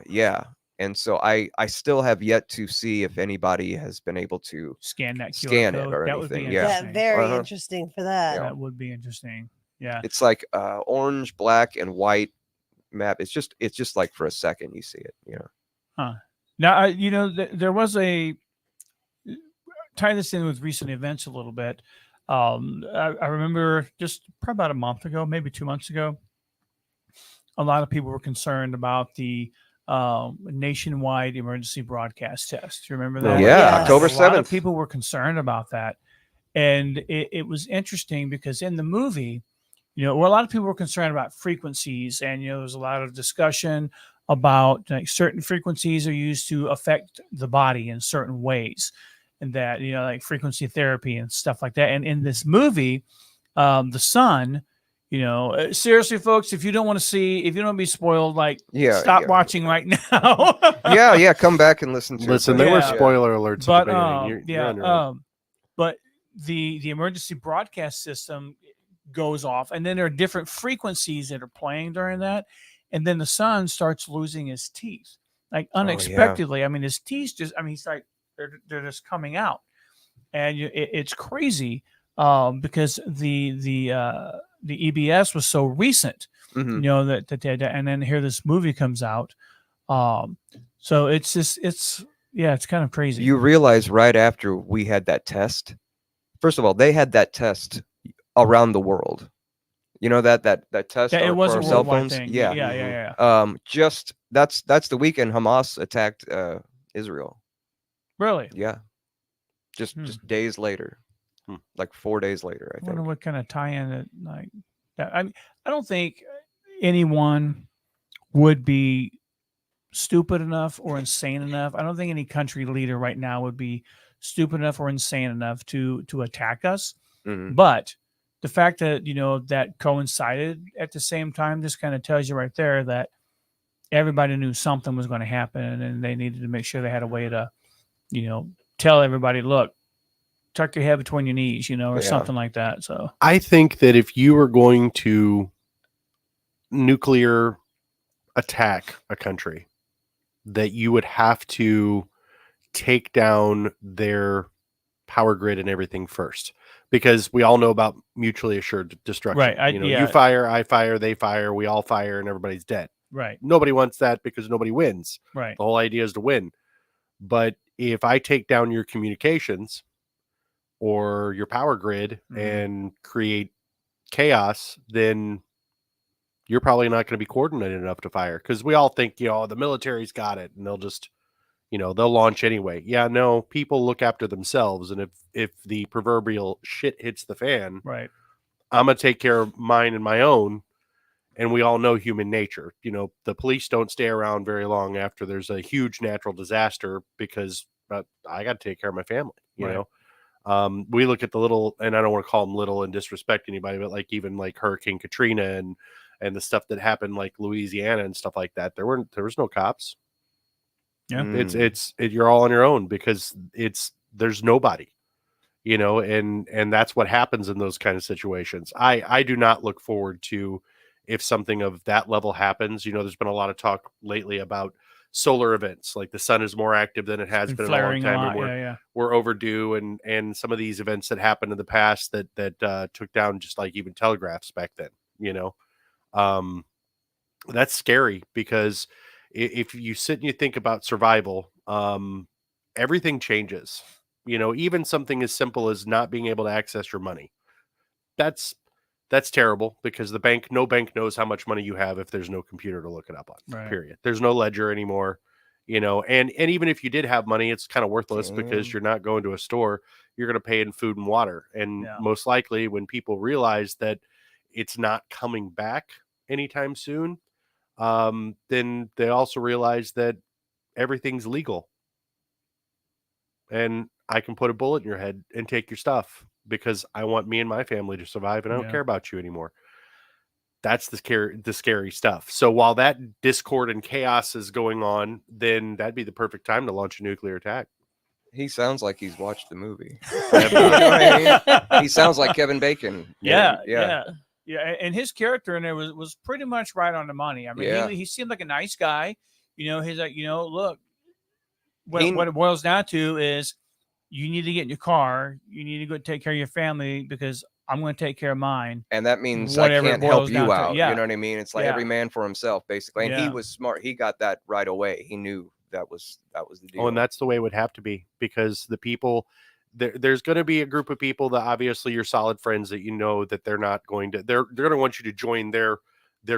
yeah. And so I still have yet to see if anybody has been able to Scan that QR scan it code. or That would be anything. Yeah. interesting. Yeah, very Uh-huh. interesting for that. Yeah. That would be interesting. Yeah. It's like orange, black, and white map. It's just like for a second you see it. You know. Now, you know, there was tie this in with recent events a little bit. I remember just probably about a month ago, maybe 2 months ago, a lot of people were concerned about the nationwide emergency broadcast test. You remember that? Yeah, Yes. October A lot of 7th. people were concerned about that. And it was interesting because in the movie, you know, well, a lot of people were concerned about frequencies, and you know, there's a lot of discussion about like, certain frequencies are used to affect the body in certain ways, and that, you know, like frequency therapy and stuff like that. And in this movie, the sun, you know, seriously, folks, if you don't want to be spoiled, like, stop watching right now. yeah, come back and listen to Listen, it. there were Yeah. spoiler alerts But at the beginning. You're on your own. but the emergency broadcast system goes off, and then there are different frequencies that are playing during that, and then the son starts losing his teeth like unexpectedly. I mean, his teeth he's like they're just coming out, and it's crazy because the EBS was so recent, Mhm. you know, that and then here this movie comes out, so it's kind of crazy. You realize right after we had that test, first of all, they had that test around the world. You know that test Yeah, it was for a our cell worldwide phones. thing. Yeah. Yeah. Just that's the weekend Hamas attacked Israel. Really? Yeah. Just days later. Like 4 days later, I I wonder think. what kind of tie-in it like that. I don't think anyone would be stupid enough or insane enough. I don't think any country leader right now would be stupid enough or insane enough to attack us. Mhm. But the fact that, you know, that coincided at the same time just kind of tells you right there that everybody knew something was going to happen, and they needed to make sure they had a way to, you know, tell everybody, look, tuck your head between your knees, you know, or something like that. So I think that if you were going to nuclear attack a country, that you would have to take down their power grid and everything first, because we all know about mutually assured destruction. Right. You fire, I fire, they fire, we all fire, and everybody's dead. Right. Nobody wants that because nobody wins. Right. The whole idea is to win. But if I take down your communications or your power grid and create chaos, then you're probably not going to be coordinated enough to fire, because we all think, the military's got it and they'll just, they'll launch anyway. Yeah, no, people look after themselves. And if the proverbial shit hits the fan, right, I'm going to take care of mine and my own. And we all know human nature. The police don't stay around very long after there's a huge natural disaster, because I got to take care of my family, you know? We look at the little, and I don't want to call them little and disrespect anybody, but like even like Hurricane Katrina and the stuff that happened like Louisiana and stuff like that. There was no cops. Yeah. You're all on your own, because there's nobody, and that's what happens in those kind of situations. I do not look forward to, if something of that level happens. There's been a lot of talk lately about solar events, like the sun is more active than it has been in a long time, and we're overdue, and some of these events that happened in the past that took down just like even telegraphs back then. That's scary, because if you sit and you think about survival, everything changes. Even something as simple as not being able to access your money. That's terrible, because no bank knows how much money you have if there's no computer to look it up on. Right. Period. There's no ledger anymore. And even if you did have money, it's kind of worthless, because you're not going to a store. You're going to pay in food and water. And most likely, when people realize that it's not coming back anytime soon, then they also realize that everything's legal. And I can put a bullet in your head and take your stuff, because I want me and my family to survive, and I don't care about you anymore. That's the scary stuff. So while that discord and chaos is going on, then that'd be the perfect time to launch a nuclear attack. He sounds like he's watched the movie. He sounds like Kevin Bacon. Yeah. And his character in there was pretty much right on the money. I mean, he seemed like a nice guy. He's like, look, what it boils down to is, you need to get in your car. You need to go take care of your family, because I'm going to take care of mine. And that means I can't help you out. You know what I mean? It's like every man for himself, basically. And he was smart. He got that right away. He knew that was the deal. Oh, and that's the way it would have to be, because the people, there's going to be a group of people that obviously you're solid friends that that they're not going to, they're going to want you to join their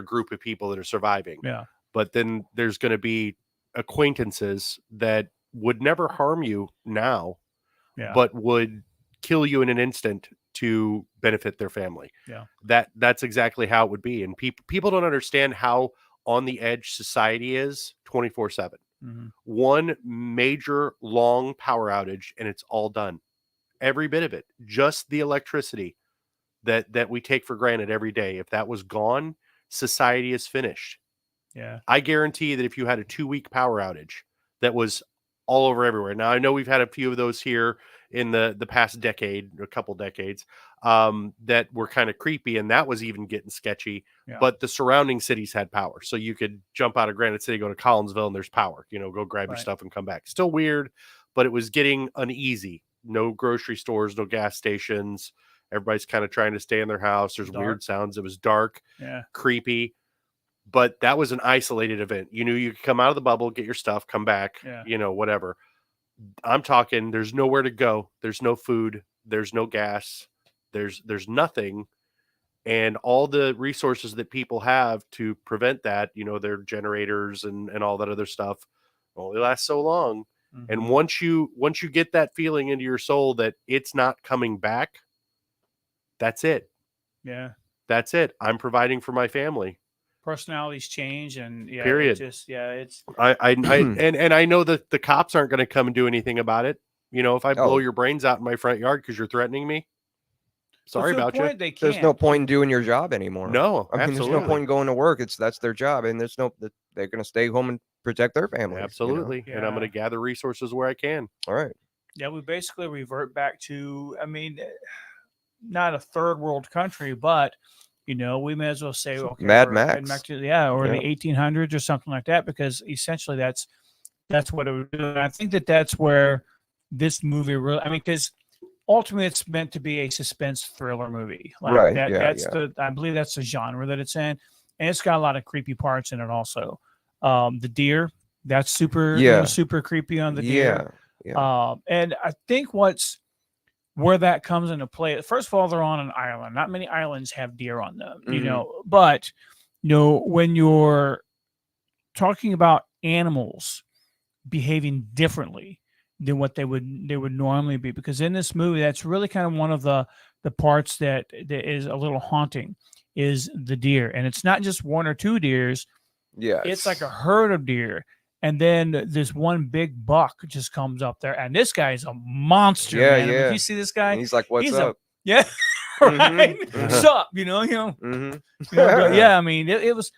group of people that are surviving. Yeah. But then there's going to be acquaintances that would never harm you now, but would kill you in an instant to benefit their family. Yeah. That's exactly how it would be. And people don't understand how on the edge society is 24/7. One major long power outage and it's all done. Every bit of it, just the electricity that we take for granted every day. If that was gone, society is finished. Yeah. I guarantee that if you had a 2-week power outage that was all over everywhere. Now, I know we've had a few of those here in the past decade, a couple decades, that were kind of creepy, and that was even getting sketchy. Yeah. But the surrounding cities had power. So you could jump out of Granite City, go to Collinsville, and there's power. Go grab your stuff and come back. Still weird, but it was getting uneasy. No grocery stores, no gas stations. Everybody's kind of trying to stay in their house. There's weird sounds. It was dark, creepy. But that was an isolated event. You knew you could come out of the bubble, get your stuff, come back, whatever. I'm talking, there's nowhere to go. There's no food. There's no gas. There's nothing. And all the resources that people have to prevent that, their generators and all that other stuff only lasts so long. And once you get that feeling into your soul that it's not coming back, that's it. Yeah. That's it. I'm providing for my family. Personalities change, and period. It's I I know that the cops aren't going to come and do anything about it. If I blow your brains out in my front yard because you're threatening me, sorry about you. There's no point in doing your job anymore. No, I mean, there's no point in going to work. That's their job, and they're going to stay home and protect their family. Absolutely, and I'm going to gather resources where I can. All right. Yeah, we basically revert back to, not a third world country, but we may as well say, okay, Mad Max. Back to, or the 1800s or something like that, because essentially that's that's what it would do. And I think that that's where this movie really, I mean, because ultimately it's meant to be a suspense thriller movie. Like Right, that, yeah, that's yeah. I believe that's the genre that it's in. And it's got a lot of creepy parts in it also. The deer, that's super, Yeah. super creepy on the deer. Yeah. And I think where that comes into play, first of all, they're on an island. Not many islands have deer on them, Mhm. but when you're talking about animals behaving differently than what they would normally be, because in this movie, that's really kind of one of the parts that is a little haunting, is the deer. And it's not just one or two deers, Yeah. it's like a herd of deer. And then this one big buck just comes up there, and this guy's a monster, Yeah, man. I mean, yeah. if you see this guy, And he's like, "What's he's up?" yeah, right. Mhm. Sup, Mhm. but yeah, I mean, it was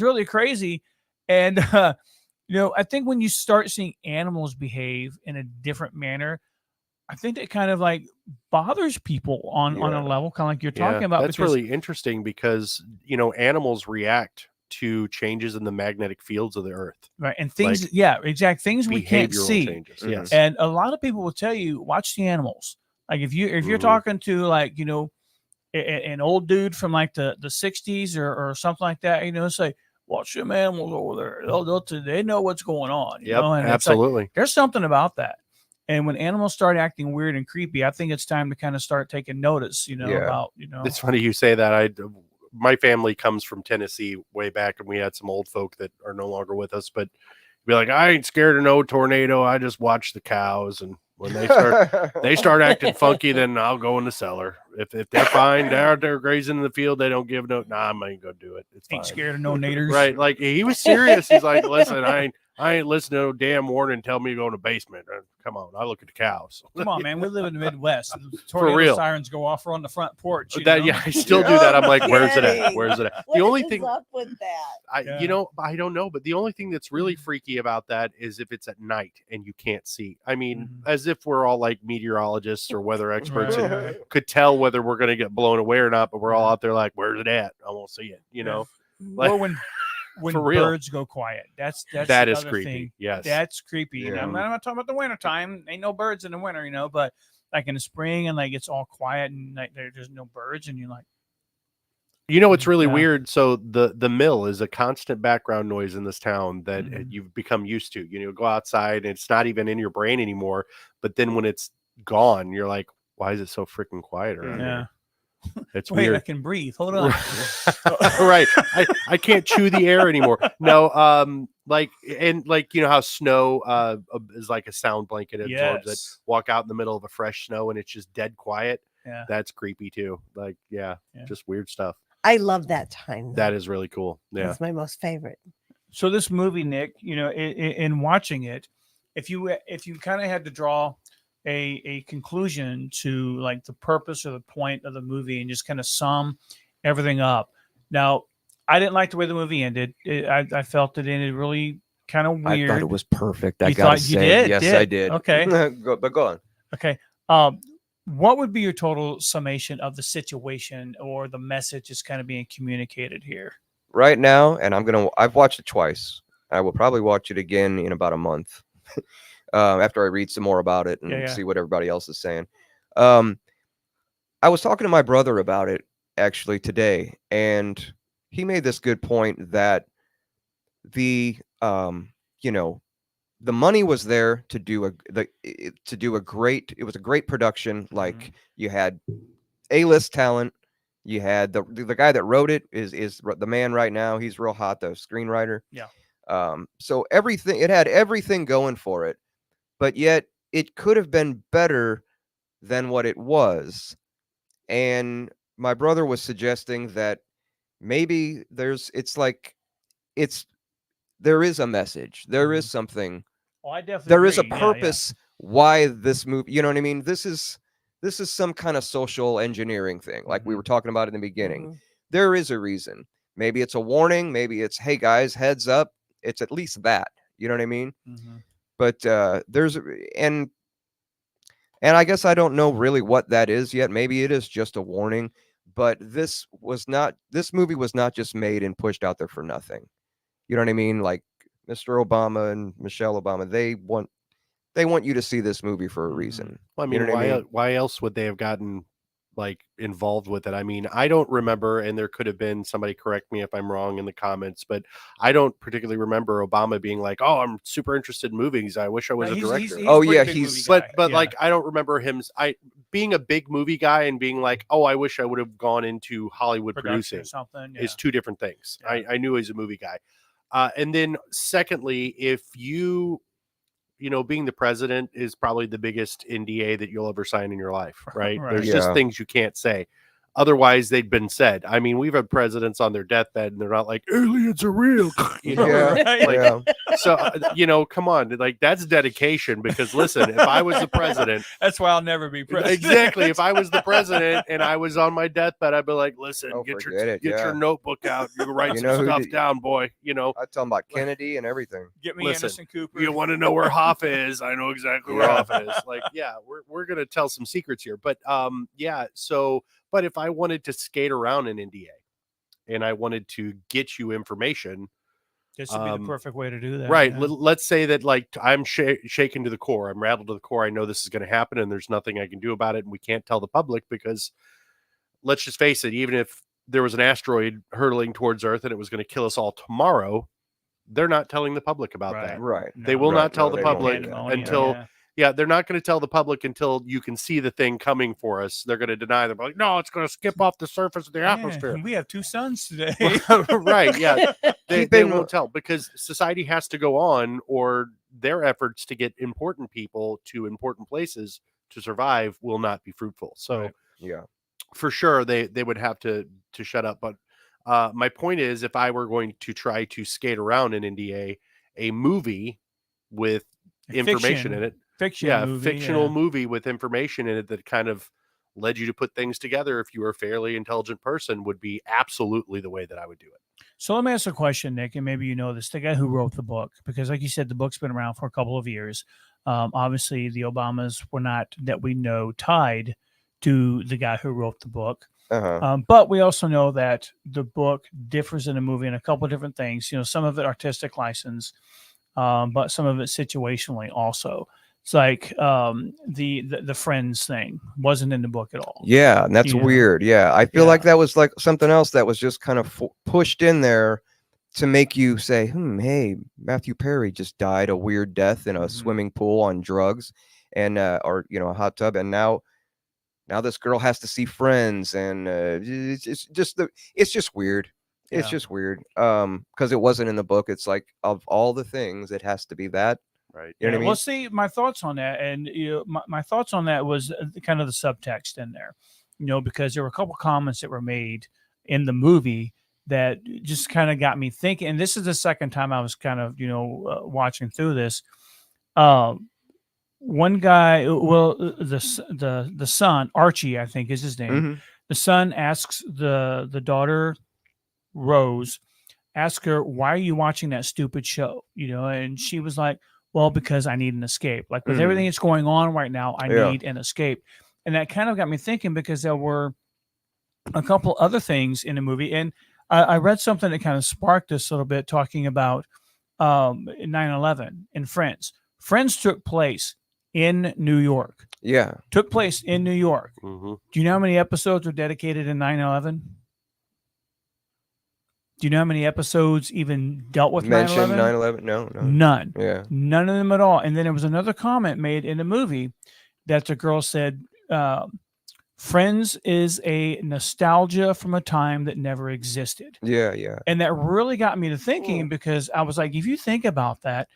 really crazy. And I think when you start seeing animals behave in a different manner, I think it kind of like bothers people on a Yeah. level, kind of like you're talking about. That's really interesting because animals react to changes in the magnetic fields of the earth. right, and things, like exact things we can't Behavioral see. changes. Mhm. Yes. And a lot of people will tell you, watch the animals. Like if you're Mhm. talking to like an old dude from like the 60s or something like that, say, watch them animals over there. They know what's going on. Yep, And absolutely. it's like, there's something about that. And when animals start acting weird and creepy, I think it's time to kind of start taking notice. Yeah. About It's funny you say that. My family comes from Tennessee way back, and we had some old folk that are no longer with us, but be like, I ain't scared of no tornado. I just watch the cows, and when they start acting funky, then I'll go in the cellar. If they're fine, they're out there grazing in the field, they don't give no. Nah, I'm ain't gonna do it. It's fine. ain't scared of no naders. Right? Like he was serious. He's like, listen, I ain't listening to no damn warning. Tell me to go in the basement. Come on, I look at the cows. Come on, man. We live in the Midwest. For Tornado real. sirens go off on the front porch. Yeah, I still do that. I'm like, where's it at? Kidding. Where's it at? What The only is thing up with that? Yeah. I don't know, but the only thing that's really freaky about that is if it's at night and you can't see. I mean, as if we're all like meteorologists or weather experts Right, and right. could tell whether we're going to get blown away or not, but we're all out there like, where's it at? I won't see it, Like, Or when For real. birds go quiet. That's that the is other creepy. thing. Yes. That's creepy. Yeah. I'm not talking about the winter time. Ain't no birds in the winter, but like in the spring and like it's all quiet and like there's no birds and you're like, It's really Yeah. weird. So the mill is a constant background noise in this town that Mhm. you've become used to. You go outside and it's not even in your brain anymore. But then when it's gone, you're like, why is it so freaking quiet around yeah. here? It's Wait, I weird. can breathe. Hold on. Right. I can't chew the air anymore. No, like how snow is like a sound blanket, it absorbs it. Yes. Walk out in the middle of a fresh snow and it's just dead quiet. Yeah. That's creepy too. Like, yeah. Just weird stuff. I love that time. That is really cool. Yeah. That's my most favorite. So this movie, Nick, in watching it, if you kind of had to draw a conclusion to like the purpose or the point of the movie and just kind of sum everything up. Now, I didn't like the way the movie ended. I felt it ended really kind of weird. I thought it was perfect. I You gotta thought you say, did? yes, Did. I did. Okay. Go on. Okay. What would be your total summation of the situation or the message that's kind of being communicated here? Right now, and I've watched it twice. I will probably watch it again in about a month. After I read some more about it and see what everybody else is saying. I was talking to my brother about it actually today, and he made this good point that the money was there to do a great production. Like you had A-list talent. You had the guy that wrote it is the man right now. He's real hot, the screenwriter. Yeah. So it had everything going for it. But yet it could have been better than what it was. And my brother was suggesting that maybe there is a message. There is something. Oh, I definitely There is a agree. Yeah, purpose why this movie, you know what I mean? This is some kind of social engineering thing, like we were talking about in the beginning. Mhm. There is a reason. Maybe it's a warning. Maybe it's, hey guys, heads up. It's at least that. You know what I mean? Mhm. But and I guess I don't know really what that is yet. Maybe it is just a warning, but this movie was not just made and pushed out there for nothing. You know what I mean? Like Mr. Obama and Michelle Obama, they want you to see this movie for a reason. Well, I mean, You know what I mean? why else would they have gotten like involved with it? I mean, I don't remember, and there could have been somebody correct me if I'm wrong in the comments, but I don't particularly remember Obama being like, "Oh, I'm super interested in movies. I wish I was a director." Oh, a yeah, pretty big he's- movie guy. But Yeah. like, I don't remember him. Being a big movie guy and being like, "Oh, I wish I would have gone into Hollywood production producing." or something. Yeah. Is two different things. Yeah. I knew he's a movie guy. And then secondly, if you know, being the president is probably the biggest NDA that you'll ever sign in your life, right? Right. There's Yeah. just things you can't say. Otherwise, they'd been said. I mean, we've had presidents on their deathbed and they're not like, aliens are real. You know? Yeah, Right. Like, yeah. so, you know, come on. Like, that's dedication because listen, if I was the president, That's why I'll never be president. exactly. If I was the president and I was on my deathbed, I'd be like, listen, Oh, get forget it, your yeah. notebook out. You write You know some who stuff did- down, boy. You know, I tell them about Kennedy and everything. Get me Listen, Anderson Cooper. you want to know where Hoffa is? I know exactly where Yeah. Hoffa is. Like, yeah, we're gonna tell some secrets here. But yeah, so but if I wanted to skate around an NDA and I wanted to get you information, This would be the perfect way to do that. right? Yeah. Let's say that like I'm shaken to the core. I'm rattled to the core. I know this is going to happen and there's nothing I can do about it. And we can't tell the public because let's just face it, even if there was an asteroid hurtling towards Earth and it was going to kill us all tomorrow, they're not telling the public about Right. that. Right. They will Right. not tell No, the they won't. public Pandemonium, until yeah. yeah, they're not going to tell the public until you can see the thing coming for us. They're going to deny them. Like, no, it's going to skip off the surface of the Yeah, atmosphere. we have two sons today. Right. Yeah. They Keep in- won't tell because society has to go on or their efforts to get important people to important places to survive will not be fruitful. So Right. Yeah. for sure they would have to shut up. But my point is if I were going to try to skate around an NDA, a movie with information in it, Fiction movie, fictional yeah. movie with information in it that kind of led you to put things together if you were a fairly intelligent person would be absolutely the way that I would do it. So let me ask a question, Nick, and maybe you know this. The guy who wrote the book, because like you said, the book's been around for a couple of years. Obviously, the Obamas were not, that we know, tied to the guy who wrote the book. Uh-huh. But we also know that the book differs in the movie in a couple of different things. You know, some of it artistic license, but some of it situationally also. It's like the Friends thing wasn't in the book at all. Yeah, and that's Yeah. weird. Yeah, I feel Yeah. like that was like something else that was just kind of pushed in there to make you say, hey, Matthew Perry just died a weird death in a Mhm. swimming pool on drugs and or you know, a hot tub, and now this girl has to see Friends, and it's just weird. It's Yeah. just weird. Because it wasn't in the book. It's like of all the things, it has to be that. Right. You know what I mean? Well, see, my thoughts on that, and you know, my thoughts on that was kind of the subtext in there, you know, because there were a couple comments that were made in the movie that just kind of got me thinking. And this is the second time I was kind of, you know, watching through this. One guy, well, the son, Archie, I think is his name. Mhm. The son asks the daughter, Rose, ask her, why are you watching that stupid show? You know, and she was like, well, because I need an escape. Like with everything that's going on right now, I Yeah. need an escape. And that kind of got me thinking because there were a couple other things in the movie. And I read something that kind of sparked this a little bit talking about 9/11 and Friends. Friends took place in New York. Yeah. Took place in New York. Mm-hmm. Do you know how many episodes were dedicated in 9/11? Do you know how many episodes even dealt with Mentioned 9/11? 9/11? No. None. Yeah. None of them at all. And then there was another comment made in the movie that the girl said, Friends is a nostalgia from a time that never existed. Yeah. Yeah. And that really got me to thinking because I was like, if you think about that,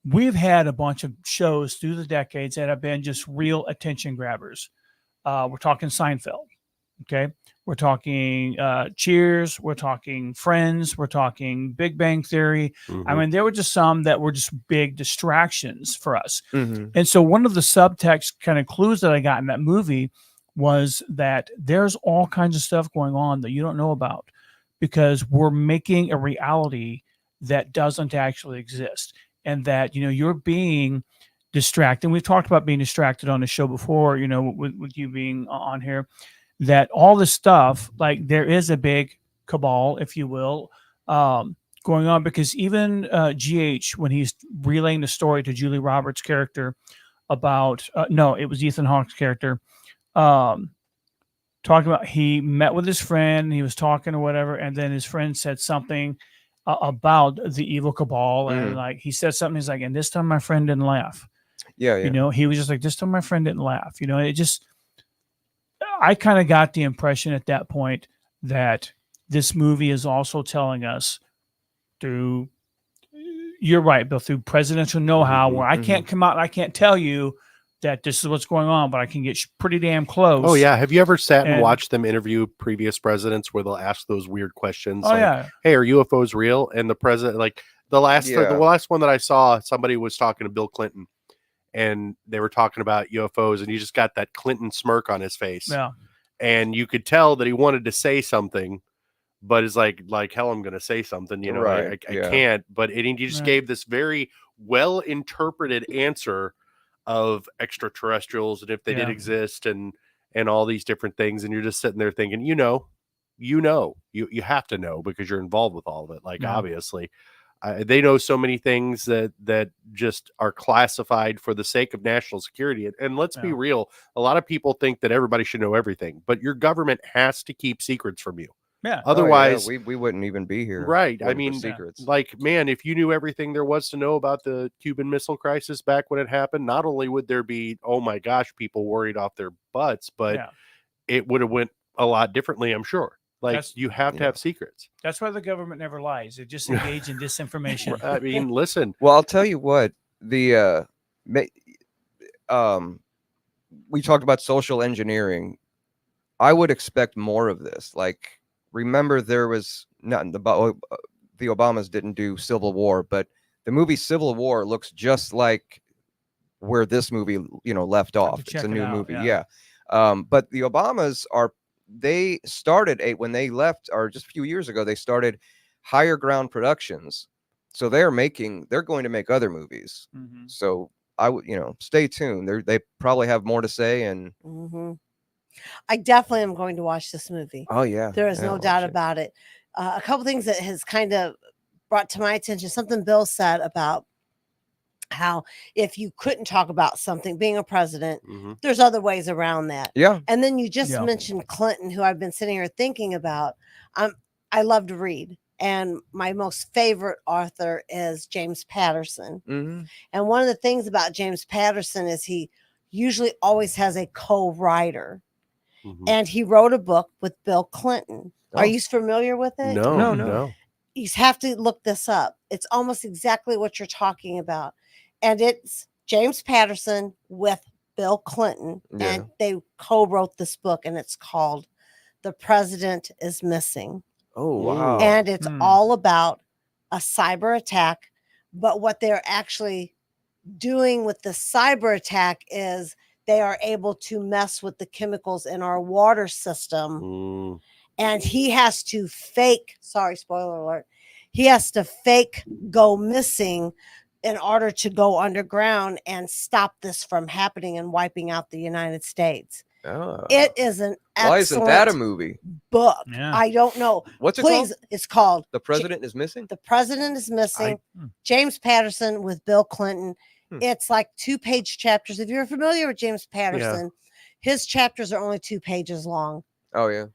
we've had a bunch of shows through the decades that have been just real attention grabbers. We're talking Seinfeld. Okay. We're talking Cheers. We're talking Friends. We're talking Big Bang Theory. Mm-hmm. I mean, there were just some that were just big distractions for us. Mm-hmm. And so one of the subtext kind of clues that I got in that movie was that there's all kinds of stuff going on that you don't know about because we're making a reality that doesn't actually exist. And that, you know, you're being distracted. And we've talked about being distracted on the show before, you know, with you being on here, that all this stuff, like there is a big cabal, if you will, going on, because even GH, when he's relaying the story to Julie Roberts' character about no, it was Ethan Hawke's character, talking about he met with his friend, and he was talking or whatever, and then his friend said something about the evil cabal, and like he said something, he's like, and this time my friend didn't laugh. Yeah. You know, he was just like, this time my friend didn't laugh. You know, it just, I kind of got the impression at that point that this movie is also telling us through, you're right, Bill, through presidential know-how, where I can't come out and I can't tell you that this is what's going on, but I can get pretty damn close. Oh yeah, have you ever sat and watched them interview previous presidents where they'll ask those weird questions? Oh, like, yeah. Hey, are UFOs real? And the president, like the last one that I saw, somebody was talking to Bill Clinton, and they were talking about UFOs, and he just got that Clinton smirk on his face. Yeah. And you could tell that he wanted to say something, but it's like hell, I'm going to say something, you know, I can't. But he just gave this very well interpreted answer of extraterrestrials and if they did exist and all these different things. And you're just sitting there thinking, you have to know because you're involved with all of it. Like, obviously, they know so many things that just are classified for the sake of national security. And let's be real. A lot of people think that everybody should know everything, but your government has to keep secrets from you. Yeah. Otherwise, we wouldn't even be here. Right. I mean, secrets. like, man, if you knew everything there was to know about the Cuban Missile Crisis back when it happened, not only would there be, oh my gosh, people worried off their butts, but it would have went a lot differently, I'm sure. Like, you have to have secrets. That's why the government never lies. They just engage in disinformation. I mean, listen. Well, I'll tell you what, we talked about social engineering. I would expect more of this. Like, remember, there was not the Obamas didn't do Civil War, but the movie Civil War looks just like where this movie, left off. It's a new movie. Yeah. But the Obamas they started when they left, or just a few years ago, they started Higher Ground Productions. So they're going to make other movies. So I would, stay tuned. They probably have more to say. And I definitely am going to watch this movie. Oh yeah, there is no doubt about it. A couple things that has kind of brought to my attention, something Bill said about how if you couldn't talk about something, being a president, there's other ways around that. Yeah. And then you just mentioned Clinton, who I've been sitting here thinking about. I love to read, and my most favorite author is James Patterson. And one of the things about James Patterson is he usually always has a co-writer. And he wrote a book with Bill Clinton. Are you familiar with it? No. You have to look this up. It's almost exactly what you're talking about. And it's James Patterson with Bill Clinton. And they co-wrote this book, and it's called The President is Missing. Oh, wow. And it's all about a cyber attack. But what they're actually doing with the cyber attack is they are able to mess with the chemicals in our water system. And he has to spoiler alert, he has to fake go missing in order to go underground and stop this from happening and wiping out the United States. It is an excellent Why isn't that a movie book? I don't know. What's it called? It's called The President is Missing? The President is Missing. James Patterson with Bill Clinton. It's like 2-page chapters. If you're familiar with James Patterson, his chapters are only 2 pages long. Oh, yeah.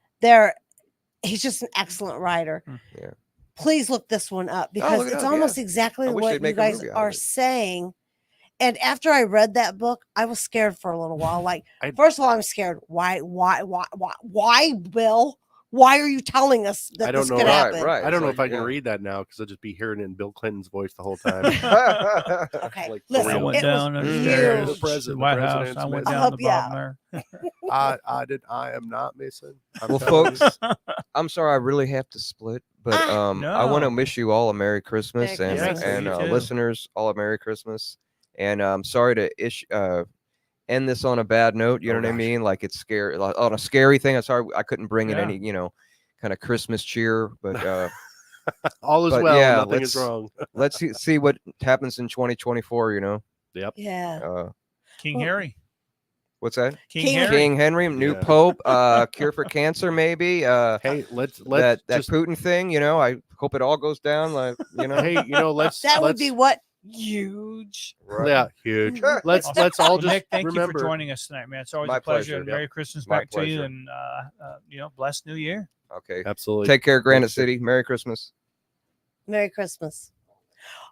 He's just an excellent writer. Yeah. Please look this one up because it's almost exactly what you guys are saying. And after I read that book, I was scared for a little while. Like, first of all, I'm scared. Why, Bill? Why are you telling us that this could happen? Right. I don't know if I can read that now because I'll just be hearing it in Bill Clinton's voice the whole time. Okay, like, listen, I went down the the president, White House. I went down the bottom there. I am not missing. Well, folks, I'm sorry I really have to split, but I want to wish you all a Merry Christmas, and listeners all a Merry Christmas. And I'm sorry to end this on a bad note. You know what I mean? Like, it's scary, like, on a scary thing. I'm sorry I couldn't bring in any, kind of Christmas cheer, but all is well. Yeah, nothing is wrong. Let's see what happens in 2024. Yep. Yeah. King Harry. What's that? King King Henry. King Henry, new Yeah. pope, cure for cancer, maybe. Hey, let's that just Putin thing, I hope it all goes down. Like, hey, let's That would let's be what? Huge. right. yeah, huge. Awesome. Let's all Well, just Nick, thank remember. you for joining us tonight, man. It's always My a pleasure. pleasure. And Yep. Merry Christmas My back to you, pleasure. and blessed New Year. Okay. Absolutely. Take care, Granite Thanks, Nick. City. Merry Christmas. Merry Christmas.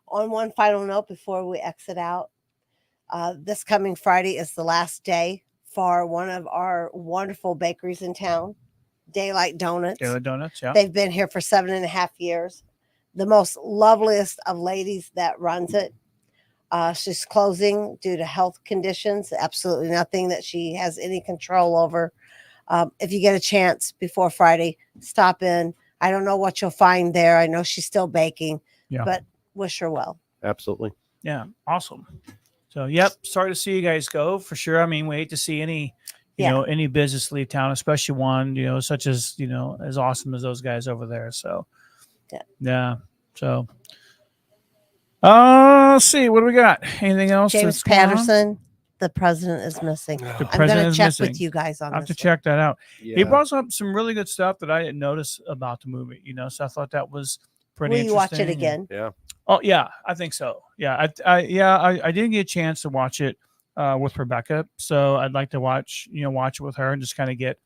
On one final note before we exit out, this coming Friday is the last day for one of our wonderful bakeries in town, Daylight Donuts. Daily Donuts, yeah. They've been here for 7.5 years. The most loveliest of ladies that runs it. She's closing due to health conditions. Absolutely nothing that she has any control over. If you get a chance before Friday, stop in. I don't know what you'll find there. I know she's still baking, Yeah. but wish her well. Absolutely. Yeah, awesome. So, yep, sorry to see you guys go for sure. I mean, we hate to see any, any business leave town, especially one, such as, as awesome as those guys over there. So, yeah. So, let's see, what do we got? Anything else? James that's going on? Patterson, the president is missing. The I'm going president to is check missing. with you guys on I have this. to check that out. Yeah. He brought up some really good stuff that I didn't notice about the movie, so I thought that was pretty Will you watch interesting. it again? Yeah. Oh yeah, I think so. Yeah, I didn't get a chance to watch it with Rebecca, so I'd like to watch it with her and just kind of get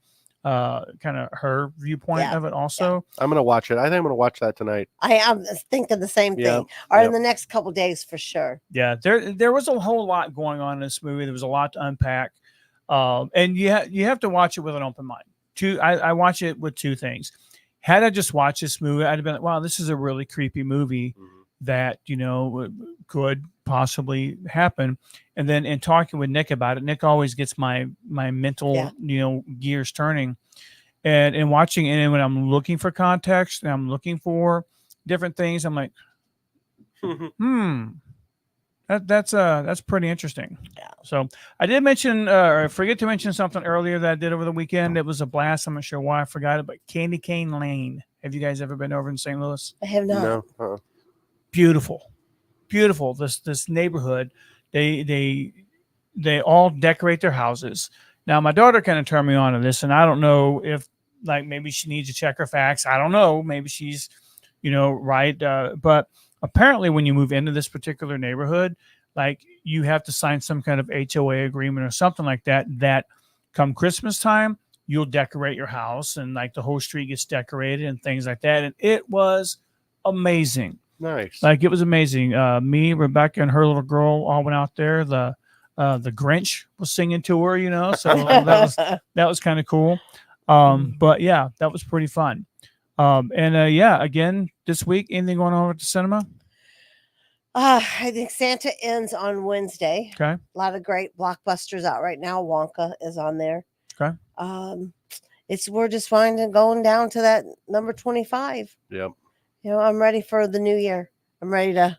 her viewpoint of it also. I'm gonna watch it. I think I'm gonna watch that tonight. I am thinking the same Yeah. thing. Or in Yep. the next couple days for sure. Yeah, there was a whole lot going on in this movie. There was a lot to unpack, and you have to watch it with an open mind. I watch it with two things. Had I just watched this movie, I'd have been like, wow, this is a really creepy movie that could possibly happen. And then in talking with Nick about it, Nick always gets my mental gears turning, and in watching it, and when I'm looking for context and I'm looking for different things, I'm like, that's pretty interesting. Yeah. So I did mention, or I forget to mention something earlier that I did over the weekend. It was a blast. I'm not sure why I forgot it, but Candy Cane Lane. Have you guys ever been over in St. Louis? I have not. No. Uh-uh. Beautiful. This neighborhood, they all decorate their houses. Now my daughter kind of turned me on to this, and I don't know if maybe she needs to check her facts. I don't know. Maybe she's right. But apparently when you move into this particular neighborhood, you have to sign some kind of HOA agreement or something like that come Christmas time, you'll decorate your house, and the whole street gets decorated and things like that. And it was amazing. Nice. It was amazing. Me, Rebecca, and her little girl all went out there. The Grinch was singing to her, so that was kind of cool. But yeah, that was pretty fun. Again, this week, anything going on at the cinema? I think Santa ends on Wednesday. Okay. A lot of great blockbusters out right now. Wonka is on there. Okay. We're just going down to that number 25. Yep. I'm ready for the new year. I'm ready to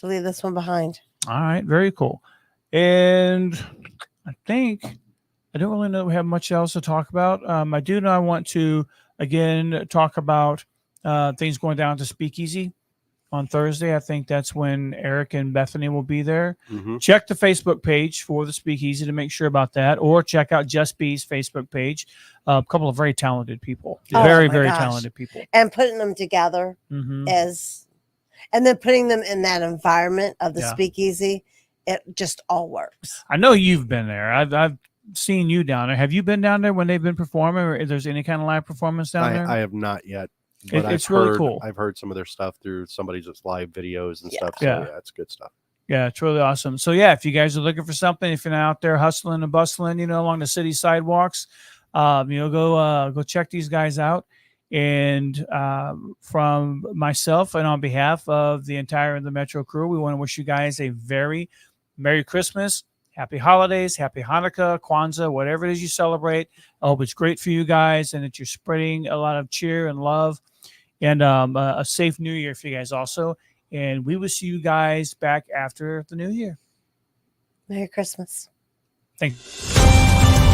leave this one behind. All right, very cool. And I think I don't really know we have much else to talk about. I do know I want to again talk about things going down to Speakeasy on Thursday. I think that's when Eric and Bethany will be there. Mm-hmm. Check the Facebook page for the Speakeasy to make sure about that, or check out Just Bee's Facebook page. A couple of very talented people, very talented people, and putting them together mm-hmm. and then putting them in that environment of the Yeah. Speakeasy, it just all works. I know you've been there. I've seen you down there. Have you been down there when they've been performing, or if there's any kind of live performance down there? I have not yet. But It's really cool. I've heard some of their stuff through somebody's live videos and stuff. So Yeah. it's good stuff. Yeah, it's really awesome. So yeah, if you guys are looking for something, if you're not out there hustling and bustling, along the city sidewalks, go check these guys out. And from myself and on behalf of the entire the Metro crew, we want to wish you guys a very Merry Christmas, Happy Holidays, Happy Hanukkah, Kwanzaa, whatever it is you celebrate. I hope it's great for you guys and that you're spreading a lot of cheer and love, and a safe New Year for you guys also. And we will see you guys back after the New Year. Merry Christmas. Thank you.